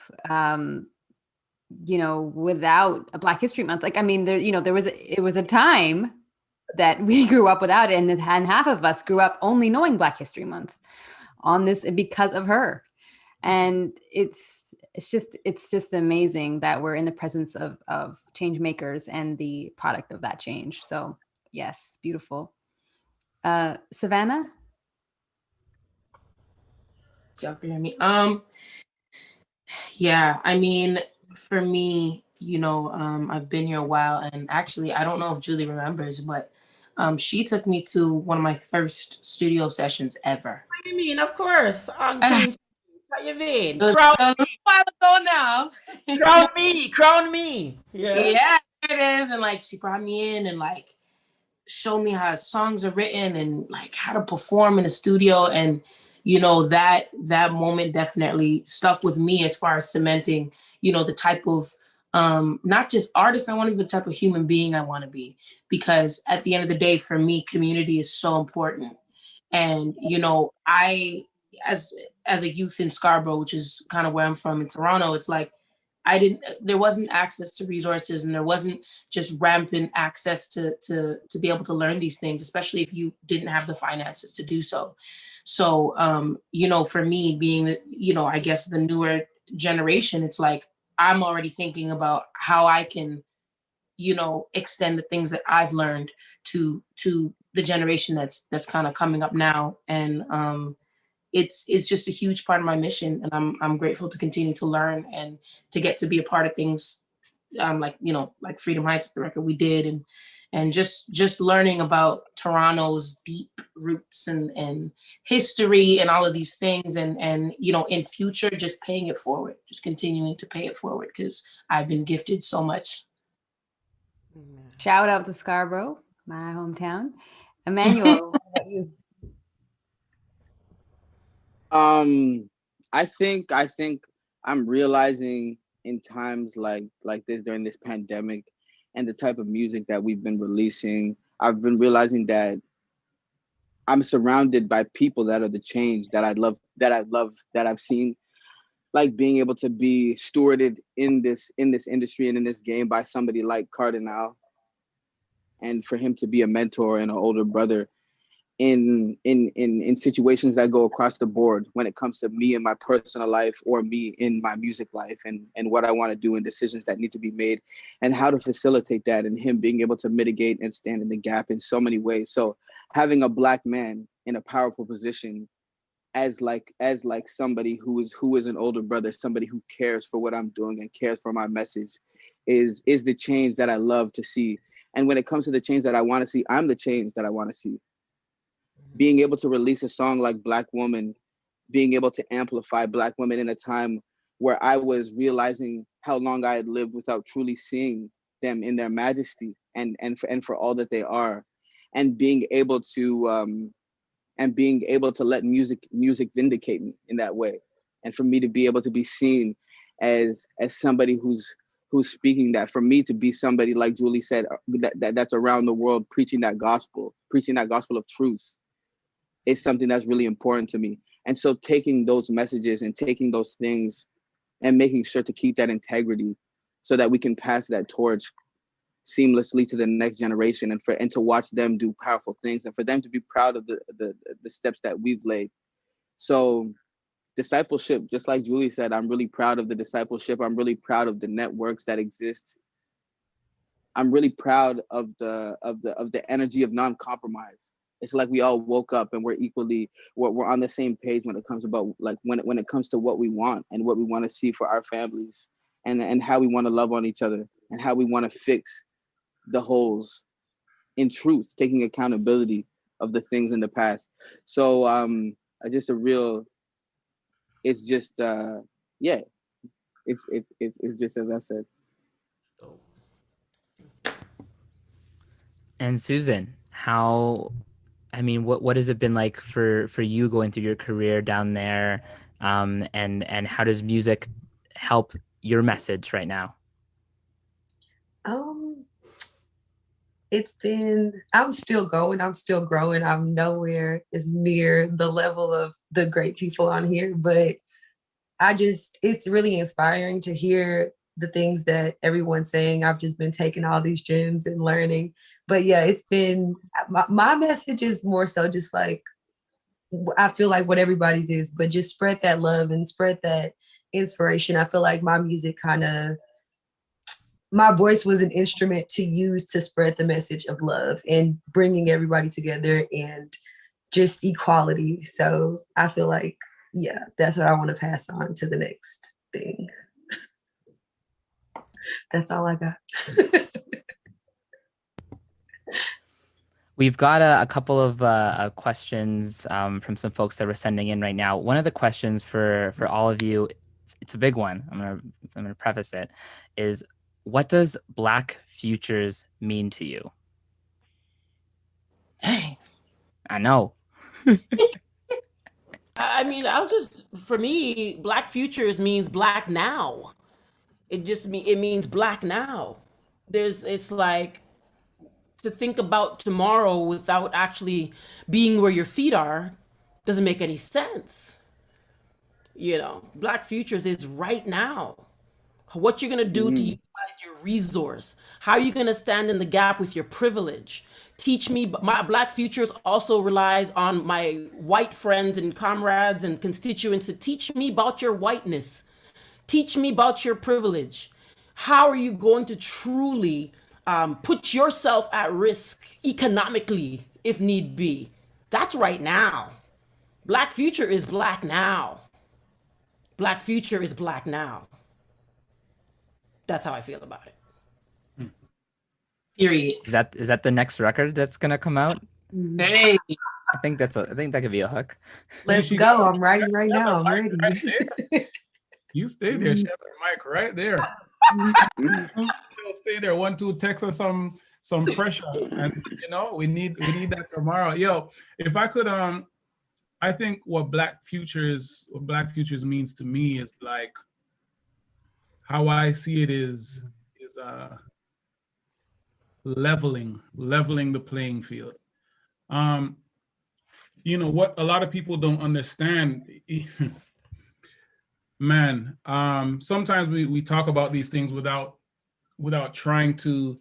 without a Black History Month. Like, I mean, it was a time that we grew up without it, and half of us grew up only knowing Black History Month on this because of her. And it's just amazing that we're in the presence of change makers and the product of that change. So yes, beautiful. Savannah? Y'all can hear me. Yeah, I mean, for me, I've been here a while, and actually, I don't know if Julie remembers, but she took me to one of my first studio sessions ever. What do you mean? Of course. What you mean? Crown me. A while ago now. Crown me. Yeah, there it is. And like, she brought me in and like showed me how songs are written and like how to perform in the studio. And you know, that moment definitely stuck with me as far as cementing, you know, the type of not just artist I want to be, but the type of human being I want to be. Because at the end of the day, for me, community is so important. And, you know, as as a youth in Scarborough, which is kind of where I'm from in Toronto, it's like there wasn't access to resources, and there wasn't just rampant access to be able to learn these things, especially if you didn't have the finances to do so. So, you know, for me being, you know, I guess the newer generation, it's like, I'm already thinking about how I can, you know, extend the things that I've learned to the generation that's kind of coming up now. And, it's just a huge part of my mission, and I'm grateful to continue to learn and to get to be a part of things, like, you know, like Freedom Heights, the record we did, and just learning about Toronto's deep roots and history and all of these things, and you know, in future, just paying it forward, just continuing to pay it forward, because I've been gifted so much. Shout out to Scarborough, my hometown. Emmanuel, what about you? I think I'm realizing in times like this during this pandemic and the type of music that we've been releasing, I've been realizing that I'm surrounded by people that are the change that that I've seen, like being able to be stewarded in this industry and in this game by somebody like Cardinal, and for him to be a mentor and an older brother in situations that go across the board when it comes to me in my personal life or me in my music life, and what I want to do and decisions that need to be made and how to facilitate that, and him being able to mitigate and stand in the gap in so many ways. So having a Black man in a powerful position as somebody who is an older brother, somebody who cares for what I'm doing and cares for my message, is the change that I love to see. And when it comes to the change that I want to see, I'm the change that I want to see. Being able to release a song like Black Woman, being able to amplify Black women in a time where I was realizing how long I had lived without truly seeing them in their majesty and for all that they are, and being able to let music vindicate me in that way, and for me to be able to be seen as somebody who's speaking that, for me to be somebody like Julie said, that's around the world preaching that gospel of truth, is something that's really important to me. And so taking those messages and taking those things and making sure to keep that integrity so that we can pass that torch seamlessly to the next generation, and to watch them do powerful things, and for them to be proud of the steps that we've laid. So discipleship, just like Julie said, I'm really proud of the discipleship. I'm really proud of the networks that exist. I'm really proud of the energy of non-compromise. It's like we all woke up and we're on the same page when it comes about, like, when it comes to what we want and what we want to see for our families, and how we want to love on each other, and how we want to fix the holes in truth, taking accountability of the things in the past. So it's just yeah, it's just as I said. And Susan, what has it been like for you going through your career down there? And how does music help your message right now? I'm still going, I'm still growing. I'm nowhere as near the level of the great people on here, but it's really inspiring to hear the things that everyone's saying. I've just been taking all these gems and learning. But yeah, it's been, my message is more so just like, I feel like what everybody's is, but just spread that love and spread that inspiration. I feel like my music my voice was an instrument to use to spread the message of love and bringing everybody together and just equality. So I feel like, yeah, that's what I want to pass on to the next thing. That's all I got. We've got a couple of questions from some folks that we're sending in right now. One of the questions for all of you, it's a big one. I'm gonna preface it, is what does Black futures mean to you? Hey, I know. I mean, for me, Black Futures means Black now. It means Black now. It's like, to think about tomorrow without actually being where your feet are doesn't make any sense. Black Futures is right now. What you're going to do to utilize your resource, how you're going to stand in the gap with your privilege. Teach me. My Black Futures also relies on my white friends and comrades and constituents to teach me about your whiteness. Teach me about your privilege. How are you going to truly put yourself at risk economically if need be? That's right now. Black Future is Black now. Black Future is Black now. That's how I feel about it. Period. Is that the next record that's gonna come out? Hey, I think that could be a hook. Let's go. I'm writing right now. I'm ready. Right there. You stay there, Chef Mike, right there. Stay there. 1, 2, text us some pressure, and we need that tomorrow. Yo, if I could, I think what Black Futures means to me is like, how I see it is leveling the playing field. What a lot of people don't understand, man. Sometimes we talk about these things without trying to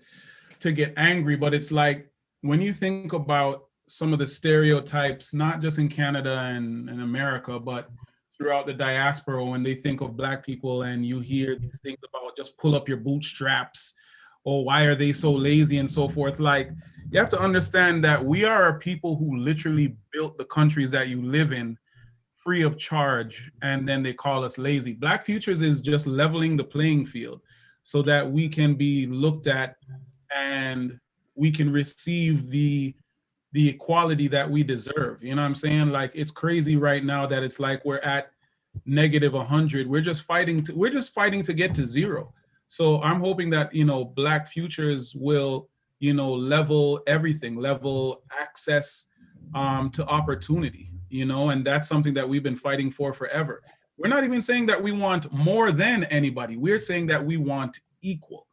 get angry, but it's like, when you think about some of the stereotypes, not just in Canada and America, but throughout the diaspora, when they think of Black people, and you hear these things about just pull up your bootstraps, or why are they so lazy and so forth. Like, you have to understand that we are a people who literally built the countries that you live in free of charge, and then they call us lazy. Black Futures is just leveling the playing field so that we can be looked at and we can receive the equality that we deserve. You know what I'm saying? Like, it's crazy right now that it's like we're at -100. We're just fighting to get to 0. So I'm hoping that, Black Futures will, level everything, level access to opportunity, and that's something that we've been fighting for forever. We're not even saying that we want more than anybody. We're saying that we want equal,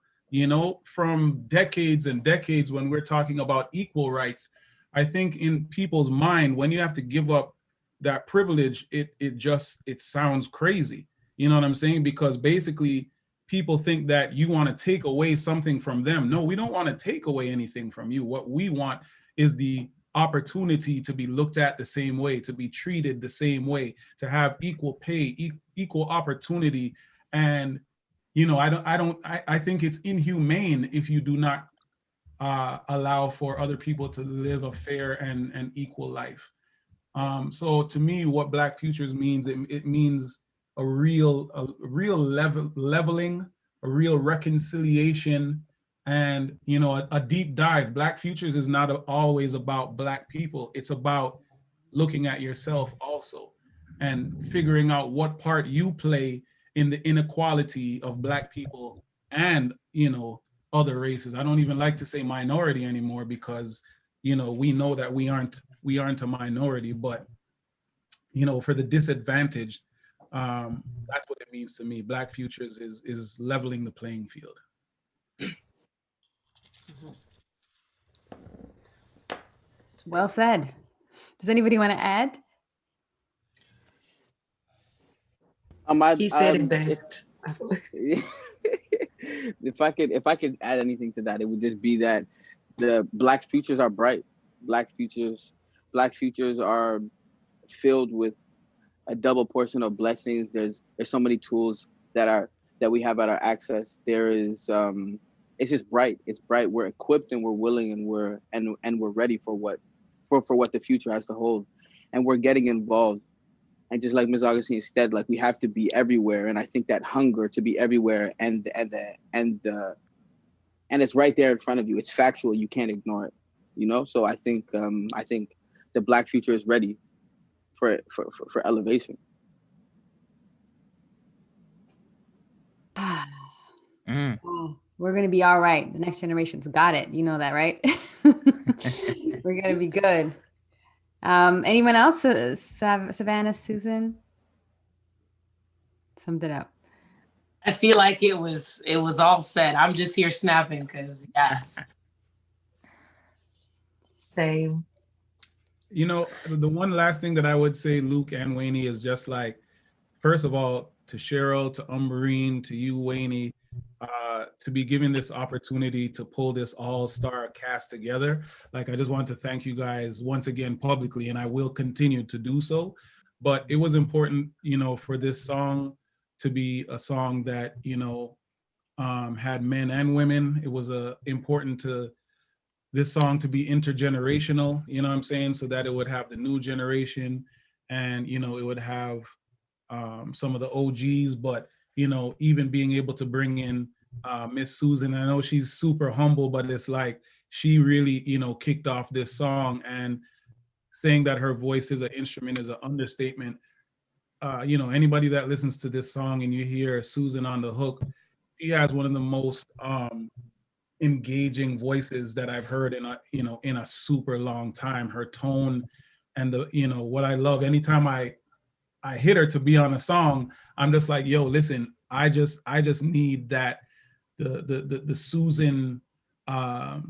from decades and decades. When we're talking about equal rights, I think in people's mind, when you have to give up that privilege, it sounds crazy. You know what I'm saying? Because basically people think that you want to take away something from them. No, we don't want to take away anything from you. What we want is the opportunity to be looked at the same way, to be treated the same way, to have equal pay, equal opportunity. And, I think it's inhumane if you do not allow for other people to live a fair and equal life. So to me, what Black Futures means, it means a real leveling, a real reconciliation, and a deep dive. Black Futures is not always about Black people. It's about looking at yourself also, and figuring out what part you play in the inequality of Black people and other races. I don't even like to say minority anymore, because we know that we aren't a minority, but for the disadvantaged. That's what it means to me. Black Futures is leveling the playing field. Well said. Does anybody want to add? He said it best. If I could add anything to that, it would just be that the Black Futures are bright. Black Futures are filled with a double portion of blessings. There's so many tools that we have at our access. There is it's just bright. It's bright. We're equipped and we're willing and we're ready for what the future has to hold, and we're getting involved. And just like Ms. Augustine said, like, we have to be everywhere. And I think that hunger to be everywhere and it's right there in front of you. It's factual. You can't ignore it. So I think the Black Future is ready for elevation. We're going to be all right. The next generation's got it. You know that, right? We're going to be good. Anyone else? Savannah, Susan? Summed it up. I feel like it was all said. I'm just here snapping because yes. Same. You know, the one last thing that I would say, Luke and Wayne, is just like, first of all, to Cheryl, to Umbreen, to you, Wayne, to be given this opportunity to pull this all-star cast together. Like, I just want to thank you guys once again publicly, and I will continue to do so. But it was important, you know, for this song to be a song that, you know, had men and women. It was important to this song to be intergenerational, you know what I'm saying? So that it would have the new generation and, you know, it would have some of the OGs, but, you know, even being able to bring in Miss Susan. I know she's super humble, but it's like she really, you know, kicked off this song, and saying that her voice is an instrument is an understatement. You know, anybody that listens to this song and you hear Susan on the hook, she has one of the most engaging voices that I've heard in a super long time. Her tone and what I love, anytime I hit her to be on a song, I'm just like, yo, listen, I just need that the Susan, I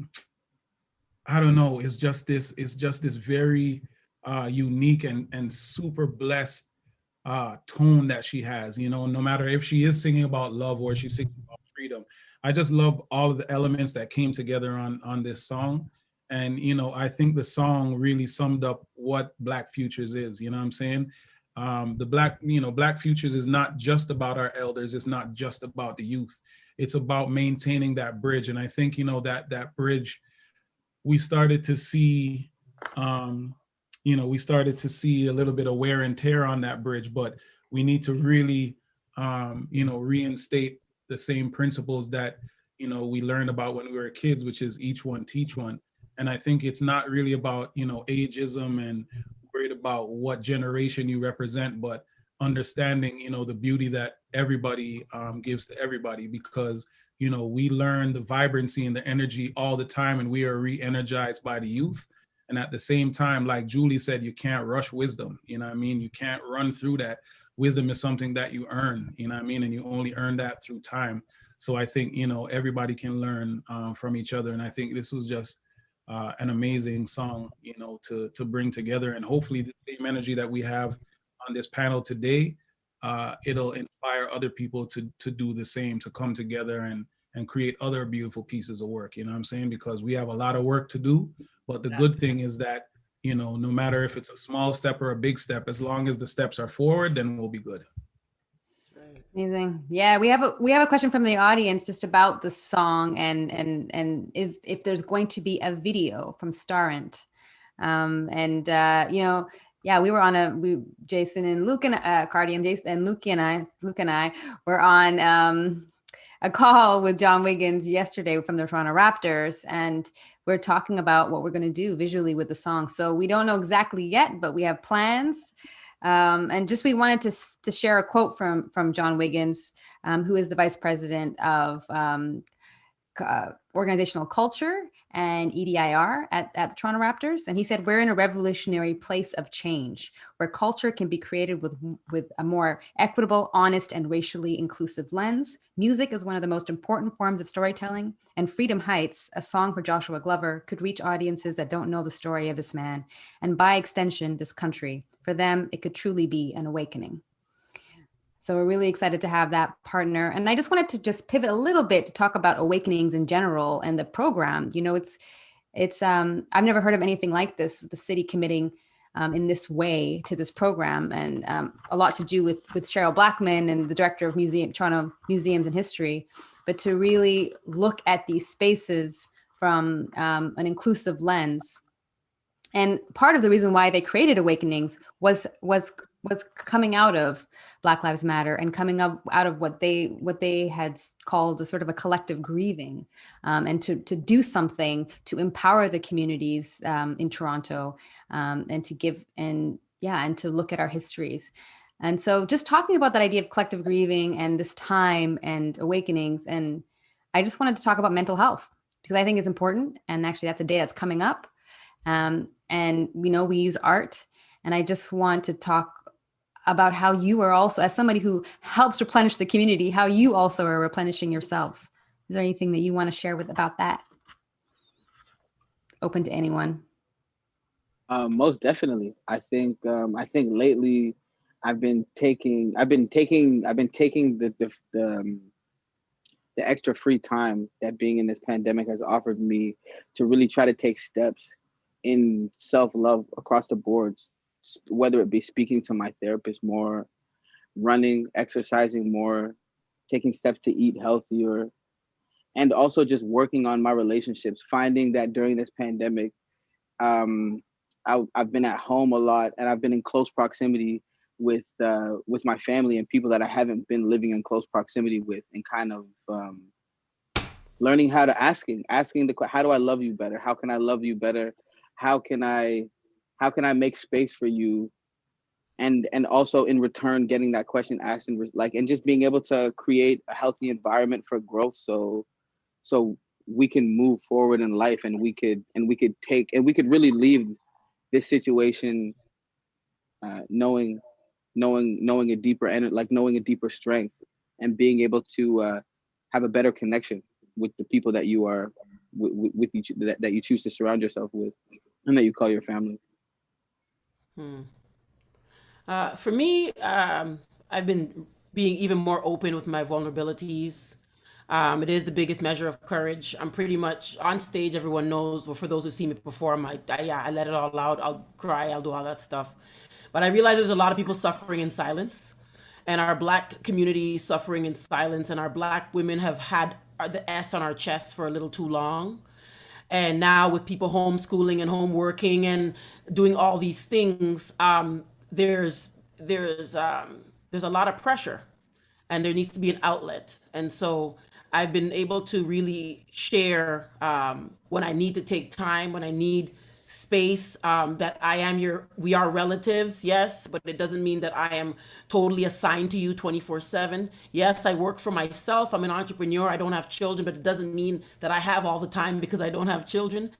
don't know, it's just this very unique and super blessed tone that she has, you know, no matter if she is singing about love or she's singing about freedom. I just love all of the elements that came together on this song. And, you know, I think the song really summed up what Black Futures is, you know what I'm saying? Black Futures is not just about our elders. It's not just about the youth. It's about maintaining that bridge. And I think, you know, that bridge, we started to see, we started to see a little bit of wear and tear on that bridge, but we need to really, reinstate the same principles that, you know, we learned about when we were kids, which is each one teach one. And I think it's not really about, you know, ageism and worried about what generation you represent, but understanding, you know, the beauty that everybody gives to everybody, because, you know, we learn the vibrancy and the energy all the time, and we are re-energized by the youth. And at the same time, like Julie said, you can't rush wisdom. You know what I mean? You can't run through that. Wisdom is something that you earn, you know what I mean? And you only earn that through time. So I think, you know, everybody can learn from each other. And I think this was just an amazing song, you know, to bring together. And hopefully the same energy that we have on this panel today, it'll inspire other people to do the same, to come together and create other beautiful pieces of work, you know what I'm saying? Because we have a lot of work to do, but the good thing is that, you know, no matter if it's a small step or a big step, as long as the steps are forward, then we'll be good. Amazing. Yeah, we have a question from the audience just about the song and if there's going to be a video from Starrent. We were on Jason and Luke and Cardi and Jason and Luke and I were on a call with John Wiggins yesterday from the Toronto Raptors, and we're talking about what we're going to do visually with the song. So we don't know exactly yet, but we have plans. And just we wanted to share a quote from John Wiggins, who is the vice president of organizational culture and EDIR at the Toronto Raptors. And he said, "We're in a revolutionary place of change where culture can be created with a more equitable, honest, and racially inclusive lens. Music is one of the most important forms of storytelling, and Freedom Heights, a song for Joshua Glover, could reach audiences that don't know the story of this man, and by extension, this country. For them, it could truly be an awakening." So we're really excited to have that partner. And I just wanted to just pivot a little bit to talk about awakenings in general and the program. You know, it's I've never heard of anything like this, with the city committing in this way to this program, and a lot to do with Cheryl Blackman and the director of Toronto Museums and History, but to really look at these spaces from an inclusive lens. And part of the reason why they created Awakenings was coming out of Black Lives Matter and coming up out of what they had called a sort of a collective grieving, and to do something to empower the communities in Toronto, and to give and to look at our histories. And so just talking about that idea of collective grieving and this time and awakenings, and I just wanted to talk about mental health because I think it's important. And actually that's a day that's coming up. and we use art. And I just want to talk about how you are also, as somebody who helps replenish the community, how you also are replenishing yourselves. Is there anything that you want to share about that? Open to anyone. Most definitely. I think lately I've been taking the extra free time that being in this pandemic has offered me to really try to take steps in self-love across the boards, whether it be speaking to my therapist more, running, exercising more, taking steps to eat healthier, and also just working on my relationships, finding that during this pandemic, I've been at home a lot, and I've been in close proximity with my family and people that I haven't been living in close proximity with, and kind of learning how to asking how do I love you better? How can I love you better? How can I make space for you? And also in return getting that question asked, and just being able to create a healthy environment for growth, so we can move forward in life, and we could really leave this situation knowing a deeper, and knowing a deeper strength, and being able to have a better connection with the people that you are with each that you choose to surround yourself with, and that you call your family. For me, I've been being even more open with my vulnerabilities. It is the biggest measure of courage. I'm pretty much on stage. Everyone knows, well, for those who've seen me perform, I let it all out. I'll cry. I'll do all that stuff. But I realize there's a lot of people suffering in silence, and our Black community suffering in silence, and our Black women have had the S on our chests for a little too long. And now with people homeschooling and home working and doing all these things, there's a lot of pressure, and there needs to be an outlet. And so I've been able to really share when I need to take time, when I need space, that we are relatives, yes, but it doesn't mean that I am totally assigned to you 24/7. Yes, I work for myself. I'm an entrepreneur. I don't have children, but it doesn't mean that I have all the time because I don't have children.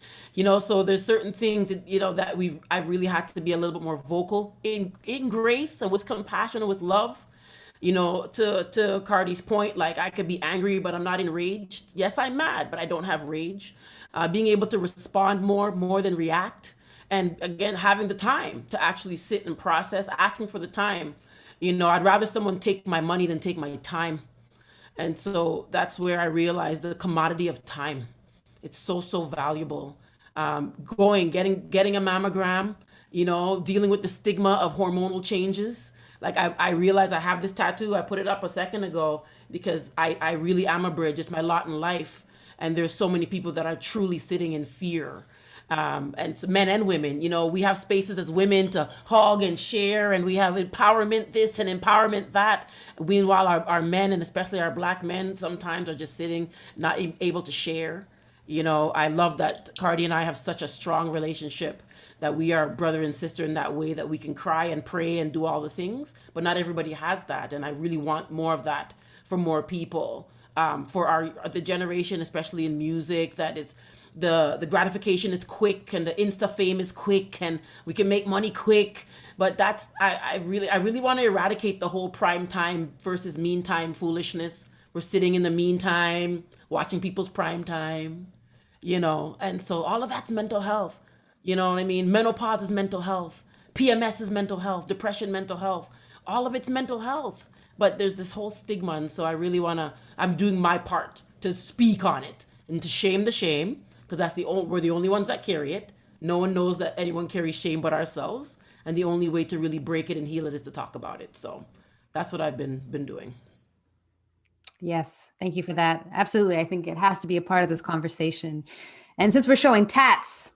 So there's certain things, that I've really had to be a little bit more vocal in grace and with compassion and with love. To Cardi's point, like, I could be angry, but I'm not enraged. Yes, I'm mad, but I don't have rage. Being able to respond more than react. And again, having the time to actually sit and process, asking for the time. I'd rather someone take my money than take my time. And so that's where I realized the commodity of time. It's so valuable. Getting a mammogram, dealing with the stigma of hormonal changes. Like, I realize I have this tattoo. I put it up a second ago because I really am a bridge. It's my lot in life. And there's so many people that are truly sitting in fear. And so men and women, we have spaces as women to hug and share, and we have empowerment this and empowerment that. Meanwhile, our men, and especially our Black men, sometimes are just sitting, not able to share. I love that Cardi and I have such a strong relationship, that we are brother and sister in that way, that we can cry and pray and do all the things, but not everybody has that. And I really want more of that for more people, for the generation, especially in music, that is the gratification is quick, and the Insta fame is quick, and we can make money quick. But that's, I really want to eradicate the whole prime time versus meantime foolishness. We're sitting in the meantime, watching people's prime time, and so all of that's mental health. You know what I mean? Menopause is mental health. PMS is mental health. Depression, mental health. All of it's mental health. But there's this whole stigma. And so I really I'm doing my part to speak on it and to shame the shame, because we're the only ones that carry it. No one knows that anyone carries shame but ourselves. And the only way to really break it and heal it is to talk about it. So that's what I've been doing. Yes. Thank you for that. Absolutely. I think it has to be a part of this conversation. And since we're showing tats,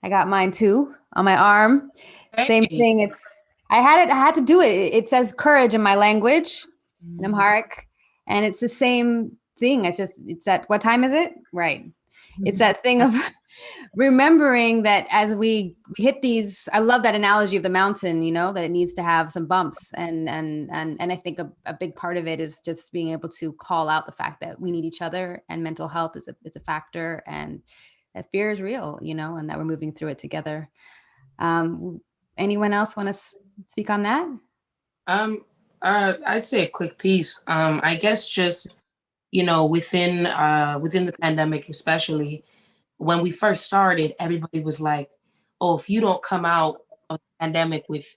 I got mine too on my arm. Hey. Same thing. I had to do it. It says courage in my language, in Amharic, and it's the same thing. It's that, what time is it? Right. It's that thing of remembering that as we hit these, I love that analogy of the mountain, that it needs to have some bumps. And I think a big part of it is just being able to call out the fact that we need each other, and mental health is a factor, and that fear is real, and that we're moving through it together. Anyone else want to speak on that? I'd say a quick piece. I guess just, you know, within the pandemic, especially when we first started, everybody was like, "Oh, if you don't come out of the pandemic with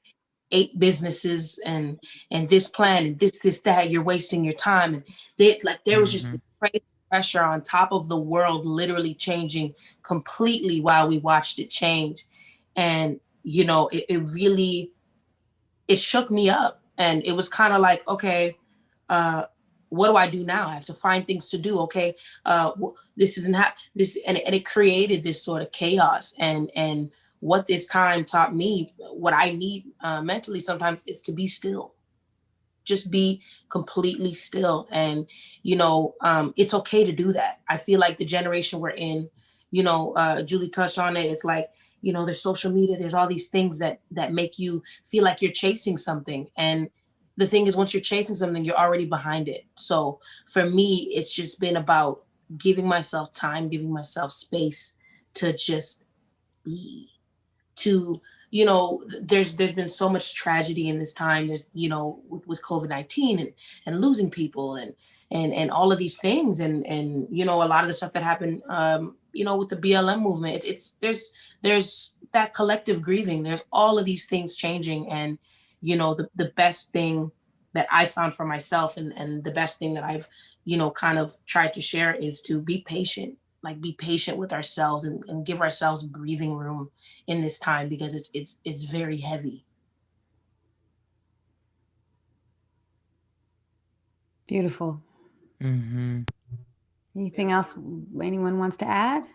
8 businesses and this plan and this that, you're wasting your time." And there was just this crazy pressure on top of the world literally changing completely while we watched it change. And you know, it really, it shook me up, and it was kind of like, okay, uh what do I do now? I have to find things to do. Okay, this isn't this, and it created this sort of chaos. And what this time taught me, what I need mentally sometimes, is to be still. Just be completely still. And you know, it's okay to do that. I feel like the generation we're in, you know, Julie touched on it. It's like, you know, there's social media, there's all these things that make you feel like you're chasing something. And the thing is, once you're chasing something, you're already behind it. So for me, it's just been about giving myself time, giving myself space to just be, to, you know, there's been so much tragedy in this time. There's, you know, with COVID-19 and losing people and all of these things. And you know, a lot of the stuff that happened, you know, with the BLM movement, it's there's that collective grieving. There's all of these things changing. And, you know, the best thing that I found for myself, and the best thing that I've, you know, kind of tried to share, is to be patient. Like, be patient with ourselves and give ourselves breathing room in this time, because it's very heavy. Beautiful. Mm-hmm. Anything else anyone wants to add?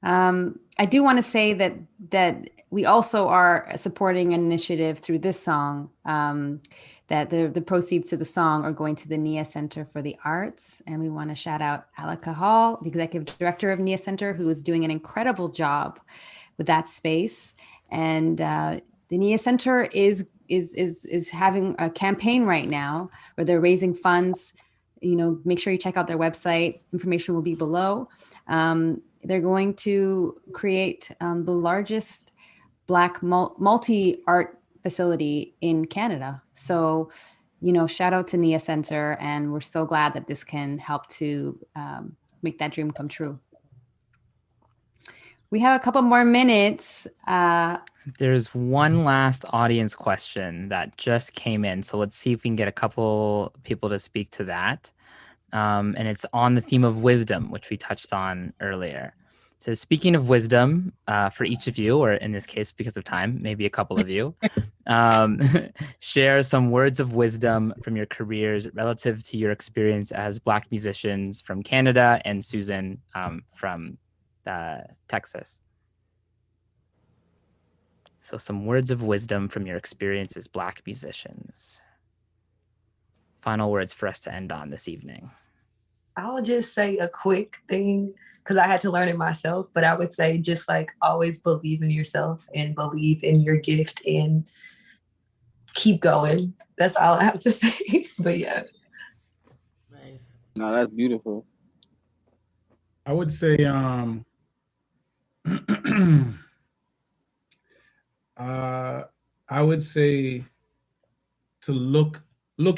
I do want to say that we also are supporting an initiative through this song, that the proceeds to the song are going to the NIA Center for the Arts. And we want to shout out Alika Hall, the executive director of NIA Center, who is doing an incredible job with that space. And the NIA Center is having a campaign right now where they're raising funds. You know, make sure you check out their website. Information will be below. They're going to create the largest Black multi-art facility in Canada. So, you know, shout out to NIA Center, and we're so glad that this can help to make that dream come true. We have a couple more minutes. There's one last audience question that just came in. So let's see if we can get a couple people to speak to that. And it's on the theme of wisdom, which we touched on earlier. So speaking of wisdom, for each of you, or in this case, because of time, maybe a couple of you, share some words of wisdom from your careers relative to your experience as Black musicians from Canada, and Susan from Texas. So some words of wisdom from your experience as Black musicians. Final words for us to end on this evening. I'll just say a quick thing, because I had to learn it myself, but I would say just like always believe in yourself and believe in your gift and keep going. That's all I have to say. But yeah. Nice. No, that's beautiful. I would say I would say to look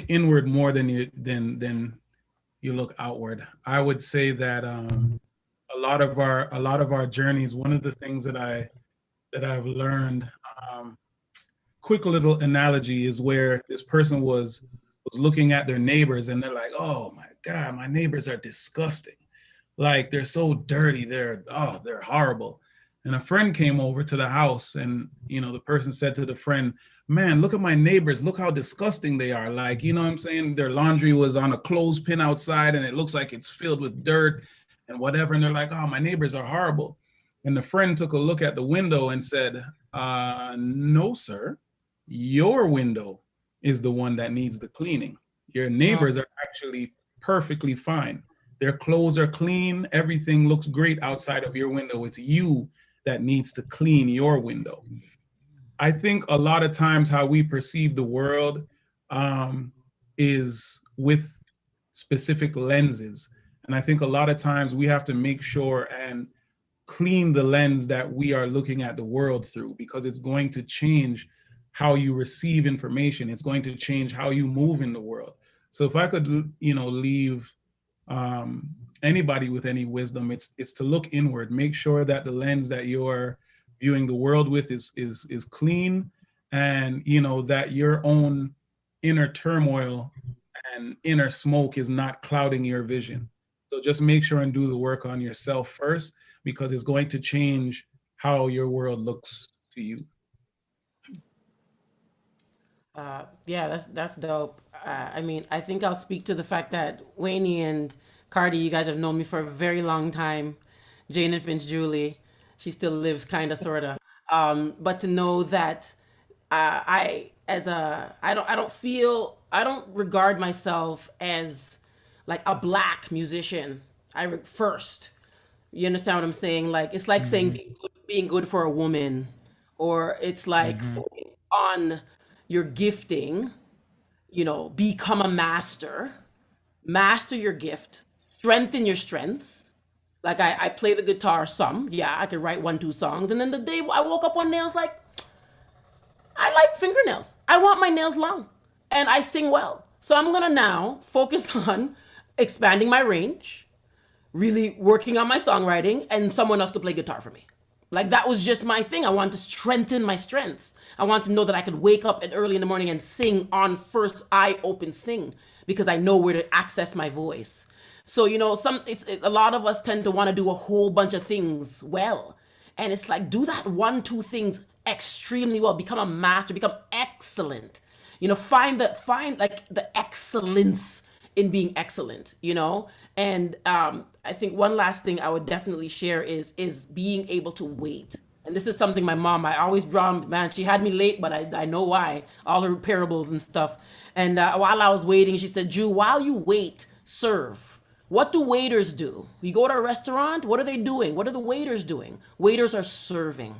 inward more than you look outward. I would say that a lot of our journeys, one of the things that I've learned, quick little analogy, is where this person was looking at their neighbors and they're like, oh my God, my neighbors are disgusting. Like, they're so dirty, they're horrible. And a friend came over to the house, and, you know, the person said to the friend, man, look at my neighbors, look how disgusting they are. Like, you know what I'm saying? Their laundry was on a clothespin outside and it looks like it's filled with dirt and whatever. And they're like, oh, my neighbors are horrible. And the friend took a look at the window and said, no, sir, your window is the one that needs the cleaning. Your neighbors are actually perfectly fine. Their clothes are clean. Everything looks great outside of your window. It's you that needs to clean your window. I think a lot of times how we perceive the world is with specific lenses. And I think a lot of times we have to make sure and clean the lens that we are looking at the world through, because it's going to change how you receive information. It's going to change how you move in the world. So if I could, leave anybody with any wisdom, it's to look inward. Make sure that the lens that you're viewing the world with is clean, and that your own inner turmoil and inner smoke is not clouding your vision. So just make sure and do the work on yourself first, because it's going to change how your world looks to you. Yeah, that's dope. I mean, I think I'll speak to the fact that Wayne and Cardi, you guys have known me for a very long time. Jane and Finch Julie, she still lives kind of, sort of. But to know that I don't regard myself as like a black musician. First, you understand what I'm saying? Like, it's like saying being good for a woman, or it's like focus on your gifting, become a master your gift, strengthen your strengths. Like, I play the guitar some, yeah, I could write 1-2 songs. And then the day I woke up one day, I was like, I like fingernails. I want my nails long, and I sing well. So I'm gonna now focus on expanding my range, really working on my songwriting, and someone else to play guitar for me. Like, that was just my thing. I wanted to strengthen my strengths. I wanted to know that I could wake up early in the morning and sing on first eye open, sing, because I know where to access my voice. So, a lot of us tend to want to do a whole bunch of things well. And it's like, do that 1-2 things extremely well, become a master, become excellent. Find the excellence in being excellent, And I think one last thing I would definitely share is being able to wait. And this is something my mom, I always drawn, man, she had me late, but I know why, all her parables and stuff. And while I was waiting, she said, Ju, while you wait, serve. What do waiters do? You go to a restaurant, what are they doing? What are the waiters doing? Waiters are serving.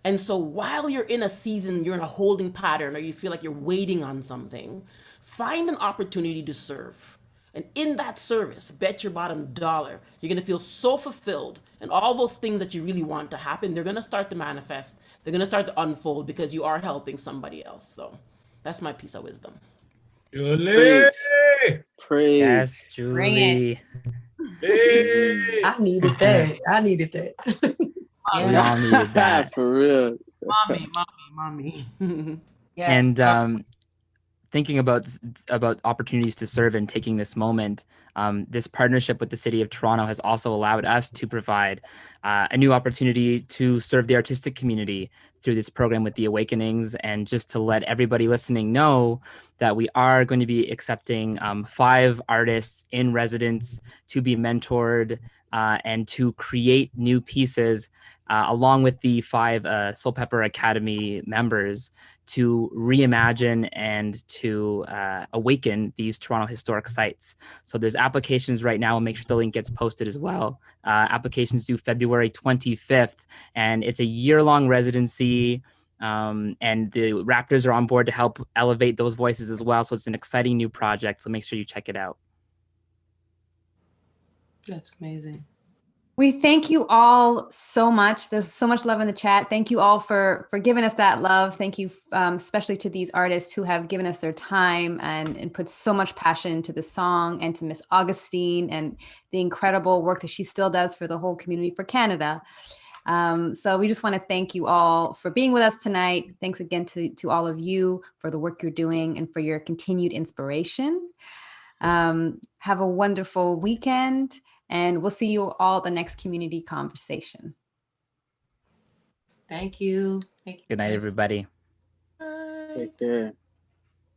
And so while you're in a season, you're in a holding pattern, or you feel like you're waiting on something, find an opportunity to serve. And in that service, bet your bottom dollar, you're going to feel so fulfilled. And all those things that you really want to happen, they're going to start to manifest. They're going to start to unfold, because you are helping somebody else. So that's my piece of wisdom. Julie! Praise. Yes, Bring it. Julie. Hey! I needed that. I needed that. We all needed that. For real. Mommy. Yeah. And thinking about opportunities to serve and taking this moment, this partnership with the City of Toronto has also allowed us to provide a new opportunity to serve the artistic community through this program with the Awakenings, and just to let everybody listening know that we are going to be accepting 5 artists in residence to be mentored and to create new pieces along with the 5 Soulpepper Academy members to reimagine and to awaken these Toronto historic sites. So there's applications right now. I'll make sure the link gets posted as well. Applications due February 25th, and it's a year-long residency. And the Raptors are on board to help elevate those voices as well. So it's an exciting new project. So make sure you check it out. That's amazing. We thank you all so much. There's so much love in the chat. Thank you all for giving us that love. Thank you, especially to these artists who have given us their time and put so much passion into the song, and to Miss Augustine and the incredible work that she still does for the whole community, for Canada. So we just want to thank you all for being with us tonight. Thanks again to all of you for the work you're doing and for your continued inspiration. Have a wonderful weekend. And we'll see you all at the next community conversation. Thank you. Thank you. Good night, everybody. Take care.